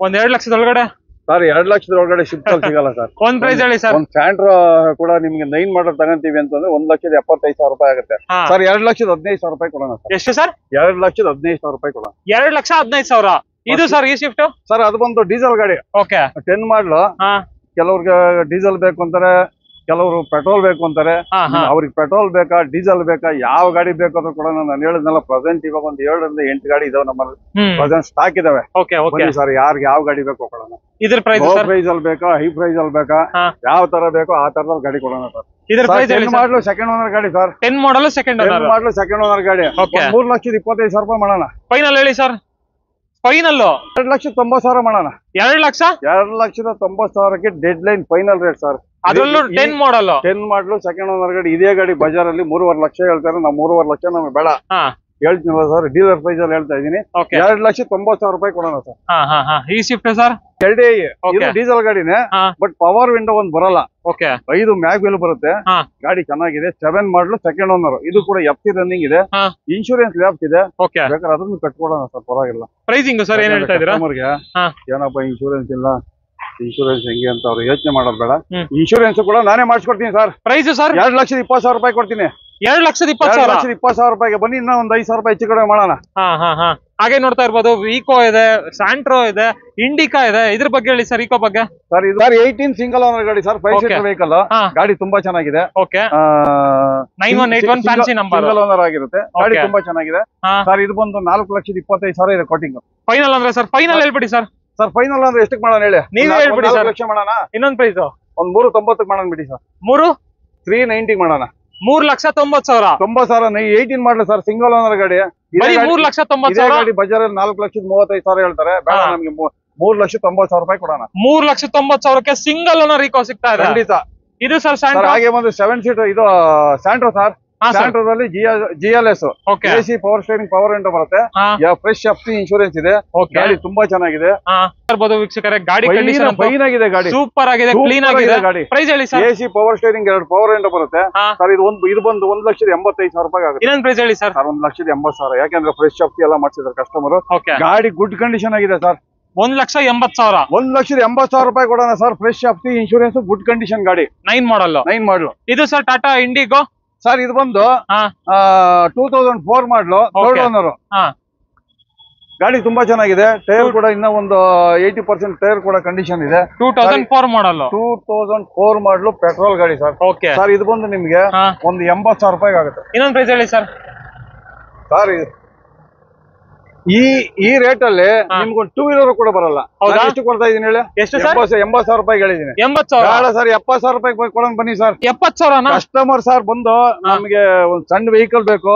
ಒಂದ್ 2 ಲಕ್ಷದ ಒಳಗಡೆ ಸರ್. 2 ಲಕ್ಷದ ಒಳಗಡೆ ಶಿಫ್ಟ್ ಅಲ್ಲಿ ಸಿಗಲ್ಲ ಸರ್. ಒಂದ್ ಪ್ರೈಸ್ ಹೇಳಿ ಸರ್. ಒಂದು ಸ್ಯಾಂಟ್ರಾ ಕೂಡ ನಿಮ್ಗೆ 9 ಮಾಡಲ್ ತಗಂತೀವಿ ಅಂತಂದ್ರೆ 1,75,000 ರೂಪಾಯಿ ಆಗುತ್ತೆ ಸರ್. 2,15,000 ರೂಪಾಯಿ ಕೊಡೋಣ ಸರ್. ಎಷ್ಟು ಸರ್? 2,15,000 ರೂಪಾಯಿ ಕೊಡೋಣ. 2,15,000. ಇದು ಸರ್ ಈ ಶಿಫ್ಟ್ ಸರ್? ಅದು ಬಂದು ಡೀಸೆಲ್ ಗಾಡಿ. 10 ಮಾಡಲು. ಕೆಲವ್ರಿಗೆ ಡೀಸೆಲ್ ಬೇಕು ಅಂತಾರೆ, ಕೆಲವರು ಪೆಟ್ರೋಲ್ ಬೇಕು ಅಂತಾರೆ. ಅವ್ರಿಗೆ ಪೆಟ್ರೋಲ್ ಬೇಕಾ, ಡೀಸೆಲ್ ಬೇಕಾ, ಯಾವ ಗಾಡಿ ಬೇಕು ಅಂತ ಕೂಡ ನಾನು ಹೇಳಿದ್ನಲ್ಲ. ಪ್ರೆಸೆಂಟ್ ಇವಾಗ ಒಂದು 7 ರಿಂದ 8 ಗಾಡಿ ಇದಾವೆ ನಮ್ಮಲ್ಲಿ. ಪ್ರೆಸೆಂಟ್ ಸ್ಟಾಕ್ ಇದಾವೆ. ಸರ್ ಯಾರಿಗೆ ಯಾವ ಗಾಡಿ ಬೇಕು ಕೊಡೋಣ. ಇದ್ರ ಪ್ರೈಸ್ ಪ್ರೈಸ್ ಅಲ್ಲಿ ಬೇಕಾ, ಹೈ ಪ್ರೈಸ್ ಅಲ್ಲಿ ಬೇಕಾ, ಯಾವ ತರ ಬೇಕೋ ಆ ತರದಲ್ಲಿ ಗಾಡಿ ಕೊಡೋಣ ಸರ್. ಇದ್ರ ಪ್ರೈಸ್ 10 ಮಾಡಲು ಸೆಕೆಂಡ್ ಓನರ್ ಗಾಡಿ ಸರ್. 10 ಮಾಡಲು ಸೆಕೆಂಡ್ ಓನರ್ ಗಾಡಿ. 3,25,000 ರೂಪಾಯಿ ಮಾಡೋಣ. ಫೈನಲ್ ಹೇಳಿ ಸರ್. ಫೈನಲ್ 2,90,000 ಮಾಡೋಣ. 2,90,000 dead line final rate sir. ಅದರಲ್ಲೂ 10 ಮಾಡಲು ಸೆಕೆಂಡ್ ಓನರ್ ಗಾಡಿ. ಇದೇ ಗಾಡಿ ಬಜಾರ್ ಅಲ್ಲಿ 3.5 ಲಕ್ಷ ಹೇಳ್ತಾರೆ. ನಾವು 3.5 ಲಕ್ಷ ನಮ್ಗೆ ಬೇಡ. ಹೇಳ್ತೀನಲ್ಲ ಸರ್, ಡೀಲರ್ ಪ್ರೈಸ್ ಅಲ್ಲಿ ಹೇಳ್ತಾ ಇದೀನಿ. 2,90,000 ಕೊಡೋಣ ಸರ್. ಈ ಶಿಫ್ಟ್ ಸರ್ 2 ಡೀಸೆಲ್ ಗಾಡಿನೇ, ಬಟ್ ಪವರ್ ವಿಂಡೋ ಒಂದ್ ಬರಲ್ಲ. 5 ಮ್ಯಾಗ್ ವೀಲ್ ಬರುತ್ತೆ. ಗಾಡಿ ಚೆನ್ನಾಗಿದೆ, 7 ಮಾಡಲು ಸೆಕೆಂಡ್ ಓನರ್. ಇದು ಕೂಡ FC ರನ್ನಿಂಗ್ ಇದೆ, ಇನ್ಶೂರೆನ್ಸ್ ಲ್ಯಾಪ್ಸ್ ಇದೆ. ಬೇಕಾದ್ರೆ ಅದನ್ನು ಕಟ್ಕೊಡೋಣ ಸರ್, ಪರವಾಗಿಲ್ಲ. ಪ್ರೈಸಿಂಗ್ ಸರ್ ಏನ್ ಹೇಳ್ತಾ ಇದ್ದೀರಾ? ಏನಪ್ಪ ಇನ್ಶೂರೆನ್ಸ್ ಇಲ್ಲ, ಇನ್ಶೂರೆನ್ಸ್ ಹೆಂಗೆ ಅಂತ ಅವ್ರು ಯೋಚನೆ ಮಾಡೋದು ಬೇಡ. ಇನ್ಶೂರೆನ್ಸ್ ಕೂಡ ನಾನೇ ಮಾಡಿಸ್ಕೊಡ್ತೀನಿ ಸರ್. ಪ್ರೈಸ್ ಸರ್ 2,20,000 ಕೊಡ್ತೀನಿ. 2,20,000 ಬನ್ನಿ, ಇನ್ನ ಒಂದ್ 5,000 ಹೆಚ್ಚು ಕಡಿಮೆ ಮಾಡೋಣ. ಹಾಗೆ ನೋಡ್ತಾ ಇರ್ಬೋದು, ವಿಕೋ ಇದೆ, ಸ್ಯಾಂಟ್ರೋ ಇದೆ, ಇಂಡಿಕಾ ಇದೆ. ಇದ್ರ ಬಗ್ಗೆ ಹೇಳಿ ಸರ್, ಇಕೋ ಬಗ್ಗೆ. ಸರ್ ಇದು 18 ಸಿಂಗಲ್ ಓನರ್ ಗಾಡಿ ಸರ್, 5 ಸೀಟರ್ ವೆಹಿಕಲ್. ಗಾಡಿ ತುಂಬಾ ಚೆನ್ನಾಗಿದೆ. 9181 ಫ್ಯಾನ್ಸಿ ನಂಬರ್, ಸಿಂಗಲ್ ಓನರ್ ಆಗಿರುತ್ತೆ. ಗಾಡಿ ತುಂಬಾ ಚೆನ್ನಾಗಿದೆ ಸರ್. ಇದು ಬಂದು 4,25,000 ಇದೆ ಕೋಟಿಂಗ್. ಫೈನಲ್ ಅಂದ್ರೆ ಸರ್, ಫೈನಲ್ ಹೇಳ್ಬಿಡಿ ಸರ್. ಸರ್ ಫೈನಲ್ ಅಂದ್ರೆ ಎಷ್ಟಕ್ಕೆ ಮಾಡೋಣ ಹೇಳಿ? ನೀವೇ ಹೇಳ್ಬಿಡಿ ಸರ್. 4 ಲಕ್ಷ ಮಾಡೋಣ. ಇನ್ನೊಂದು ಪ್ರೈಸ್ ಒಂದ್ 390 ಮಾಡೋಣ ಬಿಡಿ ಸರ್. 390 ಮಾಡೋಣ. 3,90,000. 90,000 18 ಮಾಡಲು ಸರ್, ಸಿಂಗಲ್ ಓನರ್ ಗಾಡಿ. 3,90,000 ಗಾಡಿ ಬಜಾರ್ 4,35,000 ಹೇಳ್ತಾರೆ. ಬೇಡ, ನಮ್ಗೆ 3,90,000 ಕೊಡೋಣ. 3,90,000 ಸಿಂಗಲ್ ಓನರ್ ಇಕೋ ಸಿಗ್ತಾ ಇದೆ. ಖಂಡಿತ. ಇದು ಸರ್ ಸ್ಯಾಂಟ್ರೋ. ಹಾಗೆ ಒಂದು 7 ಸೀಟರ್ ಇದು ಸ್ಯಾಂಟ್ರೋ ಸರ್. ಸ್ಯಾಂಟ್ರೋದಲ್ಲಿ GLS AC power steering, power window ಬರುತ್ತೆ. ಫ್ರೆಶ್ FC ಇನ್ಶೂರೆನ್ಸ್ ಇದೆ. ಗಾಡಿ ತುಂಬಾ ಚೆನ್ನಾಗಿದೆ. ವೀಕ್ಷಕರೇ, ಗಾಡಿ ಫೈನ್ ಆಗಿದೆ, ಗಾಡಿ ಸೂಪರ್ ಆಗಿದೆ, ಕ್ಲೀನ್ ಆಗಿದೆ. ಗಾಡಿ ಪ್ರೈಸ್ ಹೇಳಿ sir. AC power steering, 2 power window ಬರುತ್ತೆ ಸರ್. ಇದು ಬಂದು 1,85,000 ಆಗುತ್ತೆ. ಇನ್ನೊಂದು ಪ್ರೈಸ್ ಹೇಳಿ ಸರ್. 1,80,000, ಯಾಕಂದ್ರೆ ಫ್ರೆಶ್ FC ಎಲ್ಲ ಮಾಡ್ಸಿದ್ರು ಕಸ್ಟಮರ್. ಗಾಡಿ ಗುಡ್ ಕಂಡೀಷನ್ ಆಗಿದೆ ಸರ್. 1,80,000. 1,80,000 ಕೊಡೋಣ sir. Fresh FC insurance, good condition ಗಾಡಿ. 9 ಮಾಡಲ್. ಇದು ಸರ್ ಟಾಟಾ ಇಂಡಿಗೋ ಸರ್. ಇದು ಬಂದು 2004 ಮಾಡಲು, 3rd ಓನರ್. ಗಾಡಿ ತುಂಬಾ ಚೆನ್ನಾಗಿದೆ. ಟೈರ್ ಕೂಡ ಇನ್ನ ಒಂದು 80% ಟೈರ್ ಕೂಡ ಕಂಡೀಷನ್ ಇದೆ. 2004 ಮಾಡಲ್. 2004 ಮಾಡಲು, ಪೆಟ್ರೋಲ್ ಗಾಡಿ ಸರ್. ಸರ್ ಇದು ಬಂದು ನಿಮ್ಗೆ ಒಂದು 80,000 ಆಗುತ್ತೆ. ಇನ್ನೊಂದು ಪ್ರೈಸ್ ಹೇಳಿ ಸರ್. ಸರ್ ಈ ರೇಟ್ ಅಲ್ಲಿ ನಿಮ್ಗೊಂದು 2 ವೀಲರ್ ಕೂಡ ಬರಲ್ಲ. ಎಷ್ಟು ಕೊಡ್ತಾ ಇದೀನಿ ಹೇಳಿ? ಎಷ್ಟು ಸರ್? 80,000 ಹೇಳಿದೀನಿ. 80,000 ಸರ್, 70,000 ಕೊಡೋಣ ಬನ್ನಿ ಸರ್. 70,000 ಕಸ್ಟಮರ್ ಸರ್ ಬಂದು ನಮ್ಗೆ ಒಂದ್ ಸಣ್ಣ ವೆಹಿಕಲ್ ಬೇಕು,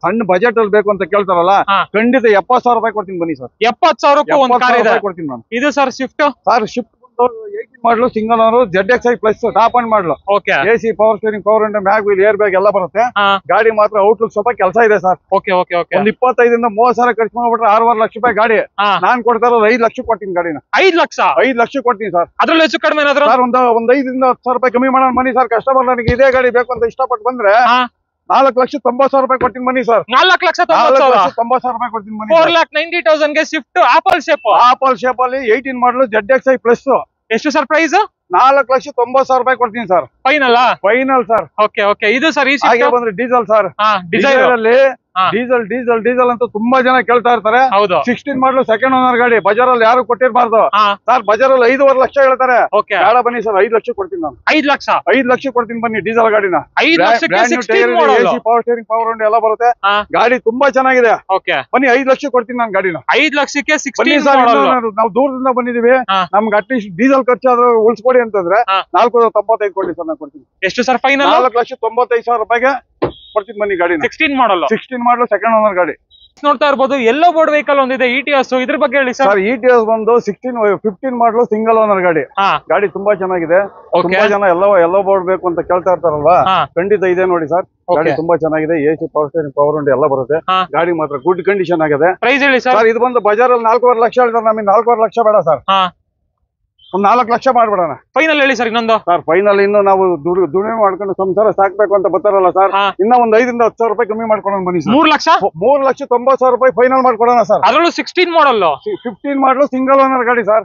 ಸಣ್ಣ ಬಜೆಟ್ ಅಲ್ಲಿ ಬೇಕು ಅಂತ ಕೇಳ್ತಾರಲ್ಲ, ಖಂಡಿತ 70,000 ಕೊಡ್ತೀನಿ ಬನ್ನಿ ಸರ್. 70,000 ಒಂದು ಕಾರ್ ಇದೆ ಕೊಡ್ತೀನಿ ನಾನು. ಇದು sir shift. Sir shift 18 model, single owner, ZXi plus, top end ಮಾಡಲು. AC power steering, power window, mag wheel, air bag ಎಲ್ಲ ಬರುತ್ತೆ. ಗಾಡಿ ಮಾತ್ರ ಔಟ್ಲುಕ್ ಸ್ವಲ್ಪ ಕೆಲಸ ಇದೆ ಸರ್. ಒಂದು 25,000 ಇಂದ 30,000 ಖರ್ಚು ಮಾಡ್ಬಿಟ್ರೆ 6-6 ಲಕ್ಷ ರೂಪಾಯಿ ಗಾಡಿ. ನಾನ್ ಕೊಡ್ತಾ ಇರೋದು 5 ಲಕ್ಷ ಕೊಡ್ತೀನಿ ಗಾಡಿನ. 5 ಲಕ್ಷ ಕೊಡ್ತೀನಿ ಸರ್. ಅದ್ರಲ್ಲಿ ಹೆಚ್ಚು ಕಡಿಮೆ ಏನಾದ್ರು ಸರ್ ಒಂದು 5,000 10,000 ರೂಪಾಯಿ ಕಮ್ಮಿ ಮಾಡೋಣ ಬನ್ನಿ ಸರ್. ಕಸ್ಟಮರ್ ನನಗೆ ಇದೇ ಗಾಡಿ ಬೇಕು ಅಂತ ಇಷ್ಟಪಟ್ಟು ಬಂದ್ರೆ 4,90,000 ಕೊಡ್ತೀನಿ ಬನ್ನಿ ಸರ್. 4,90,000 ಕೊಡ್ತೀನಿ ಬನ್ನಿ. 4,90,000 ಶಿಫ್ಟ್ ಆಪಲ್ ಶೇಪ್ ಅಲ್ಲಿ 18 ಮಾಡಲು, ZXi ಪ್ಲಸ್. ಎಷ್ಟು ಸರ್ ಪ್ರೈಸ್? 4,90,000 ಕೊಡ್ತೀನಿ ಸರ್. Final sir. ಇದು ಸರ್ ಹಾಗೆ ಬಂದ್ರೆ ಡೀಸೆಲ್ ಸರ್. ಡಿಸೈರ್ ಅಲ್ಲಿ ಡೀಸೆಲ್ ಅಂತ ತುಂಬಾ ಜನ ಕೇಳ್ತಾ ಇರ್ತಾರೆ. 16 ಮಾಡಲು, ಸೆಕೆಂಡ್ ಓನರ್ ಗಾಡಿ. ಬಜಾರ್ ಅಲ್ಲಿ ಯಾರು ಕೊಟ್ಟಿರ್ಬಾರ್ದು ಸರ್. ಬಜಾರ್ ಅಲ್ಲಿ 5.5 ಲಕ್ಷ ಹೇಳ್ತಾರೆ. ಬೇಡ ಬನ್ನಿ ಸರ್, 5 ಲಕ್ಷ ಕೊಡ್ತೀನಿ ನಾನು. 5 ಲಕ್ಷ ಕೊಡ್ತೀನಿ ಬನ್ನಿ ಡೀಸೆಲ್ ಗಾಡಿನ. AC power steering, power window ಎಲ್ಲ ಬರುತ್ತೆ. ಗಾಡಿ ತುಂಬಾ ಚೆನ್ನಾಗಿದೆ. ಬನ್ನಿ, 5 ಲಕ್ಷ ಕೊಡ್ತೀನಿ ನಾನು ಗಾಡಿನ. 5 ಲಕ್ಷಕ್ಕೆ ನಾವು ದೂರದಿಂದ ಬಂದಿದೀವಿ, ನಮ್ಗೆ ಅಟ್ಲೀಸ್ಟ್ ಡೀಸೆಲ್ ಖರ್ಚು ಆದ್ರೂ ಉಳಿಸ್ಕೊಡಿ ಅಂತಂದ್ರೆ 495 ಕೊಡಿ ಸರ್, ನಾನು ಕೊಡ್ತೀನಿ. ಎಷ್ಟು ಸರ್ ಫೈನಲ್? 4,95,000 ಕೊಡ್ತೀನಿ ಬನ್ನಿ ಗಾಡಿ. 16 ಮಾಡಲು, ಸೆಕೆಂಡ್ ಓನರ್ ಗಾಡಿ. ನೋಡ್ತಾ ಇರ್ಬೋದು, ಎಲ್ಲೋ ಬೋರ್ಡ್ ವೆಹಿಕಲ್ ಒಂದಿದೆ, ETS. ಇದ್ರ ಬಗ್ಗೆ ಹೇಳಿ ಸರ್. ETS ಬಂದು 15 ಮಾಡಲು, ಸಿಂಗಲ್ ಓನರ್ ಗಾಡಿ. ಗಾಡಿ ತುಂಬಾ ಚೆನ್ನಾಗಿದೆ. ತುಂಬಾ ಜನ ಎಲ್ಲೋ ಬೋರ್ಡ್ ಬೇಕು ಅಂತ ಕೇಳ್ತಾ ಇರ್ತಾರಲ್ವಾ, ಖಂಡಿತ ಇದೆ ನೋಡಿ ಸರ್. ಗಾಡಿ ತುಂಬಾ ಚೆನ್ನಾಗಿದೆ. AC power steering, power window ಎಲ್ಲ ಬರುತ್ತೆ. ಗಾಡಿ ಮಾತ್ರ ಗುಡ್ ಕಂಡೀಷನ್ ಆಗಿದೆ. ಪ್ರೈಸ್ ಹೇಳಿ ಸರ್. ಇದು ಬಂದು ಬಜಾರ್ ಅಲ್ಲಿ 4.5 ಲಕ್ಷ ಹೇಳ್ತಾರೆ. ನಮಗೆ 4.5 ಲಕ್ಷ ಬೇಡ ಸರ್, ಒಂದ್ 4 ಲಕ್ಷ ಮಾಡ್ಬಿಡೋಣ. ಫೈನಲ್ ಹೇಳಿ ಸರ್. ಇನ್ನೊಂದು ಸರ್ ಫೈನಲ್ ಇನ್ನು ನಾವು ದುಡಿಮೆ ಮಾಡ್ಕೊಂಡು ಸಂಸಾರ ಸಾಕ್ಬೇಕು ಅಂತ ಬರ್ತಾರಲ್ಲ ಸರ್, ಇನ್ನ ಒಂದ್ 5,000 ಇಂದ 10,000 ರೂಪಾಯಿ ಕಮ್ಮಿ ಮಾಡ್ಕೊಳೋಣ ಬನ್ನಿ ಸರ್. 3,90,000 ರೂಪಾಯಿ ಫೈನಲ್ ಮಾಡ್ಕೊಡೋಣ ಸರ್. ಅದರಲ್ಲೂ 16 ಮಾಡಲ್, 15 ಮಾಡಲು, ಸಿಂಗಲ್ ಓನರ್ ಗಾಡಿ ಸರ್.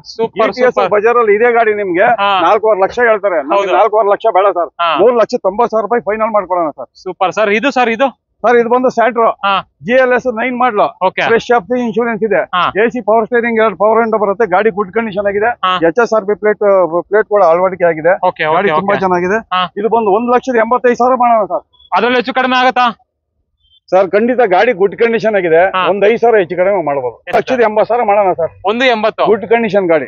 ಬಜಾರ್ ಅಲ್ಲಿ ಇದೇ ಗಾಡಿ ನಿಮ್ಗೆ 4.5 ಲಕ್ಷ ಹೇಳ್ತಾರೆ. 4.5 ಲಕ್ಷ ಬೇಡ ಸರ್, 3,90,000 ರೂಪಾಯಿ ಫೈನಲ್ ಮಾಡ್ಕೊಡೋಣ ಸರ್. Super sir. ಇದು ಬಂದು ಸ್ಯಾಂಟ್ರೋ GLS 9 ಮಾಡಲು, ಫ್ರೆಶ್ FC ಇನ್ಶೂರೆನ್ಸ್ ಇದೆ. AC power steering, 2 power window ಬರುತ್ತೆ. ಗಾಡಿ ಗುಡ್ ಕಂಡೀಷನ್ ಆಗಿದೆ. HSRB ಪ್ಲೇಟ್ ಕೂಡ ಅಳವಡಿಕೆ ಆಗಿದೆ. ಗಾಡಿ ತುಂಬಾ ಚೆನ್ನಾಗಿದೆ. ಇದು ಬಂದು 1,85,000 ಮಾಡೋಣ ಸರ್. ಅದ್ರಲ್ಲಿ ಹೆಚ್ಚು ಕಡಿಮೆ ಆಗತ್ತಾ ಸರ್? ಖಂಡಿತ ಗಾಡಿ ಗುಡ್ ಕಂಡೀಷನ್ ಆಗಿದೆ. ಒಂದ್ 5,000 ಹೆಚ್ಚು ಕಡಿಮೆ ಮಾಡಬಹುದು. 1,80,000 ಮಾಡೋಣ ಸರ್. 1,80,000 ಗುಡ್ ಕಂಡೀಷನ್ ಗಾಡಿ.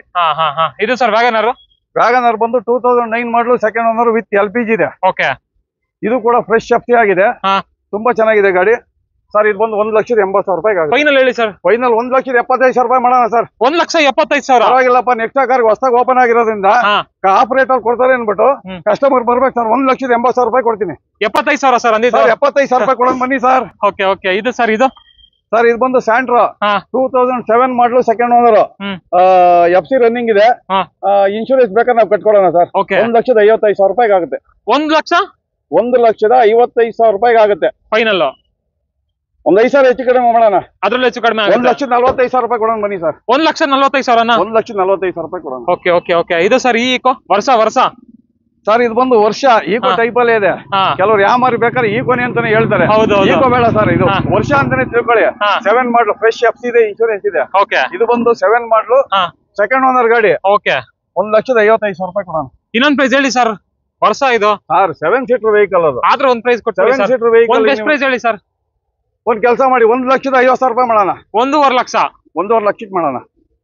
ಇದು ಸರ್ ವ್ಯಾಗನರ್ ಬಂದು 2009 model, second owner with LPG ಇದೆ. ಇದು ಕೂಡ ಫ್ರೆಶ್ FC ಆಗಿದೆ. ತುಂಬಾ ಚೆನ್ನಾಗಿದೆ ಗಾಡಿ ಸರ್. ಇದು ಬಂದು 1,80,000 ರೂಪಾಯಿ ಆಗುತ್ತೆ. ಫೈನಲ್ ಹೇಳಿ ಸರ್. ಫೈನಲ್ 1,75,000 ರೂಪಾಯಿ ಮಾಡೋಣ ಸರ್. 1,75,000 ಪರವಾಗಿಲ್ಲಪ್ಪ. ನೆಕ್ಸ್ಟ್ ಕಾರ್ ಹೊಸದಾಗಿ ಓಪನ್ ಆಗಿರೋದ್ರಿಂದ ಆಪರೇಟರ್ ಕೊಡ್ತಾರೆ ಅನ್ಬಿಟ್ಟು ಕಸ್ಟಮರ್ ಬರ್ಬೇಕು ಸರ್. 1,80,000 ರೂಪಾಯಿ ಕೊಡ್ತೀನಿ. 75,000 ಸರ್ ಅಂದಿದ್ದು. 75,000 ರೂಪಾಯಿ ಕೊಡೋಣ ಬನ್ನಿ ಸರ್. ಇದು ಸರ್. ಸರ್ ಇದು ಬಂದು ಸ್ಯಾಂಟ್ರೋ ಹಾ 2007 ಮಾಡಲು ಸೆಕೆಂಡ್ ಓನರ್. ಹ್ಮ್ FC ರನ್ನಿಂಗ್ ಇದೆ. ಹಾ ಇನ್ಶೂರೆನ್ಸ್ ಬೇಕಾದ್ರೆ ನಾವು ಕಟ್ಕೊಡೋಣ ಸರ್. ಓಕೆ 1,55,000 ರೂಪಾಯಿಗೆ ಆಗುತ್ತೆ. 1,55,000 ರೂಪಾಯಿಗೆ ಆಗುತ್ತೆ ಫೈನಲ್. ಒಂದ್ 5,000 ಹೆಚ್ಚು ಕಡಿಮೆ ಮಾಡೋಣ. ಅದ್ರಲ್ಲಿ ಹೆಚ್ಚು ಕಡಿಮೆ 1,45,000 ರೂಪಾಯಿ ಕೊಡೋಣ ಬನ್ನಿ ಸರ್. 1,45,000. 1,45,000 ರೂಪಾಯಿ ಕೊಡೋಣ. Okay okay okay. ಇದು ಸರ್ ಈಕೋ ವರ್ಷ ಸರ್ ಇದು ಬಂದು ವರ್ಷ ಈಕೋ ಟೈಪ್ ಅಲ್ಲೇ ಇದೆ. ಕೆಲವರು ಯಾಮಾರಿ ಬೇಕಾದ್ರೆ ಈಕೋನಿ ಅಂತಾನೆ ಹೇಳ್ತಾರೆ. ಈಕೋ ಬೇಡ ಸರ್, ಇದು ವರ್ಷ ಅಂತಾನೆ ತಿಳ್ಕೊಳ್ಳಿ. 7 ಮಾಡಲು ಫ್ರೆಶ್ FC ಇದೆ, ಇನ್ಶೂರೆನ್ಸ್ ಇದೆ. ಓಕೆ ಇದು ಬಂದು 7 ಮಾಡಲು ಸೆಕೆಂಡ್ ಓನರ್ ಗಾಡಿ. ಓಕೆ 1,55,000 ರೂಪಾಯಿ ಕೊಡೋಣ. ಇನ್ನೊಂದ್ ಪ್ರೈಸ್ ಹೇಳಿ ಸರ್. ವರ್ಷ ಇದು ಸರ್ 7 ಸೀಟರ್ ವೆಹಿಕಲ್ ಅದು. ಆದ್ರೆ ಒಂದ್ ಪ್ರೈಸ್ ಕೊಟ್ಟು 7 ಸೀಟರ್ ವೆಹಿಕಲ್ ಬೆಸ್ಟ್ ಪ್ರೈಸ್ ಹೇಳಿ ಸರ್. ಒಂದ್ ಕೆಲಸ ಮಾಡಿ 1,50,000 ರೂಪಾಯಿ ಮಾಡೋಣ. 1.5 ಲಕ್ಷ. 1.5 ಲಕ್ಷಕ್ಕೆ ಮಾಡೋಣ.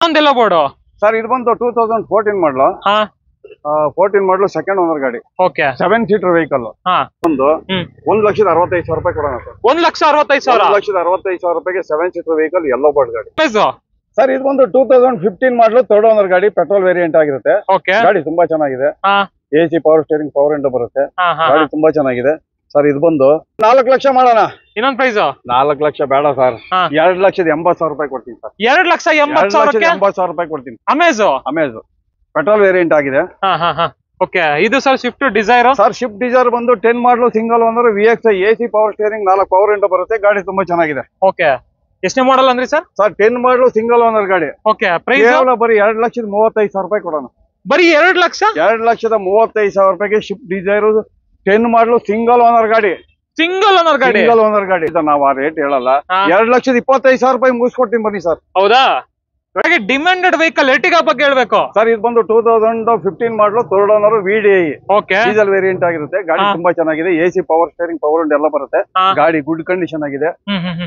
ಒಂದೆಲ್ಲ ಬೋರ್ಡು ಸರ್ ಇದು ಬಂದು 2014 ಮಾಡಲು 14 ಮಾಡಲು ಸೆಕೆಂಡ್ ಓನರ್ ಗಾಡಿ. Okay 7 seater vehicle. ಒಂದು 1,65,000 ರೂಪಾಯಿ ಕೊಡೋಣ ಸರ್. 1,65,000. 1,65,000 ರೂಪಾಯಿಗೆ 7 ಸೀಟರ್ ವೆಹಿಕಲ್ ಯೆಲ್ಲೋ ಬೋರ್ಡ್ ಗಾಡಿ. ಪ್ರೈಸ್ ಸರ್ ಇದು ಬಂದು 2015 ಮಾಡಲು ಥರ್ಡ್ ಓನರ್ ಗಾಡಿ, ಪೆಟ್ರೋಲ್ ವೇರಿಯಂಟ್ ಆಗಿರುತ್ತೆ. ಓಕೆ ಗಾಡಿ ತುಂಬಾ ಚೆನ್ನಾಗಿದೆ. AC power steering, power window ಬರುತ್ತೆ. ಗಾಡಿ ತುಂಬಾ ಚೆನ್ನಾಗಿದೆ. ಸರ್ ಇದು ಬಂದು 4 ಲಕ್ಷ ಮಾಡೋಣ. ಇನ್ನೊಂದ್ ಪ್ರೈಸ್ 4 ಲಕ್ಷ ಬೇಡ ಸರ್. 2,80,000 ರೂಪಾಯಿ ಕೊಡ್ತೀನಿ ಸರ್. 2,80,000 ರೂಪಾಯಿ ಕೊಡ್ತೀನಿ. ಅಮೇಜ್ ಪೆಟ್ರೋಲ್ ವೇರಿಯಂಟ್ ಆಗಿದೆ. ಓಕೆ. ಇದು sir Swift Dzire. Sir Swift Dzire ಬಂದು 10 ಮಾಡಲು single owner, VXI, AC power steering, 4 power window ಬರುತ್ತೆ. ಗಾಡಿ ತುಂಬಾ ಚೆನ್ನಾಗಿದೆ. ಓಕೆ. ಎಷ್ಟನೇ ಮಾಡಲ್ ಅಂದ್ರಿ ಸರ್? ಸರ್ 10 ಮಾಡಲು ಸಿಂಗಲ್ ಓನರ್ ಗಾಡಿ. ಓಕೆ. ಪ್ರೈಸ್ ಕೇವಲ ಬರೀ 2,35,000 ರೂಪಾಯಿ ಕೊಡೋಣ. ಬರೀ 2 ಲಕ್ಷ. 2,35,000 ರೂಪಾಯಿಗೆ ಸ್ವಿಫ್ಟ್ ಡಿಸೈರ್ 10 ಮಾಡಲು ಸಿಂಗಲ್ ಓನರ್ ಗಾಡಿ. ಸಿಂಗಲ್ ಓನರ್ ಗಾಡಿ ನಾವು ಆ ರೇಟ್ ಹೇಳಲ್ಲ. 2,25,000 ರೂಪಾಯಿ ಮುಗಿಸ್ಕೊಡ್ತೀನಿ ಬನ್ನಿ ಸರ್. ಹೌದಾ? ಡಿಮ್ಯಾಂಡೆಡ್ ವೆಹಿಕಲ್ ಎರ್ಟಿಗಾ ಬಗ್ಗೆ ಹೇಳ್ಬೇಕು ಸರ್. ಇದು ಬಂದು 2015 ಮಾಡಲು third owner, VDI. Okay. Diesel variant ಆಗಿರುತ್ತೆ. ಗಾಡಿ ತುಂಬಾ ಚೆನ್ನಾಗಿದೆ. AC power steering, power window ಎಲ್ಲ ಬರುತ್ತೆ. ಗಾಡಿ ಗುಡ್ ಕಂಡೀಷನ್ ಆಗಿದೆ.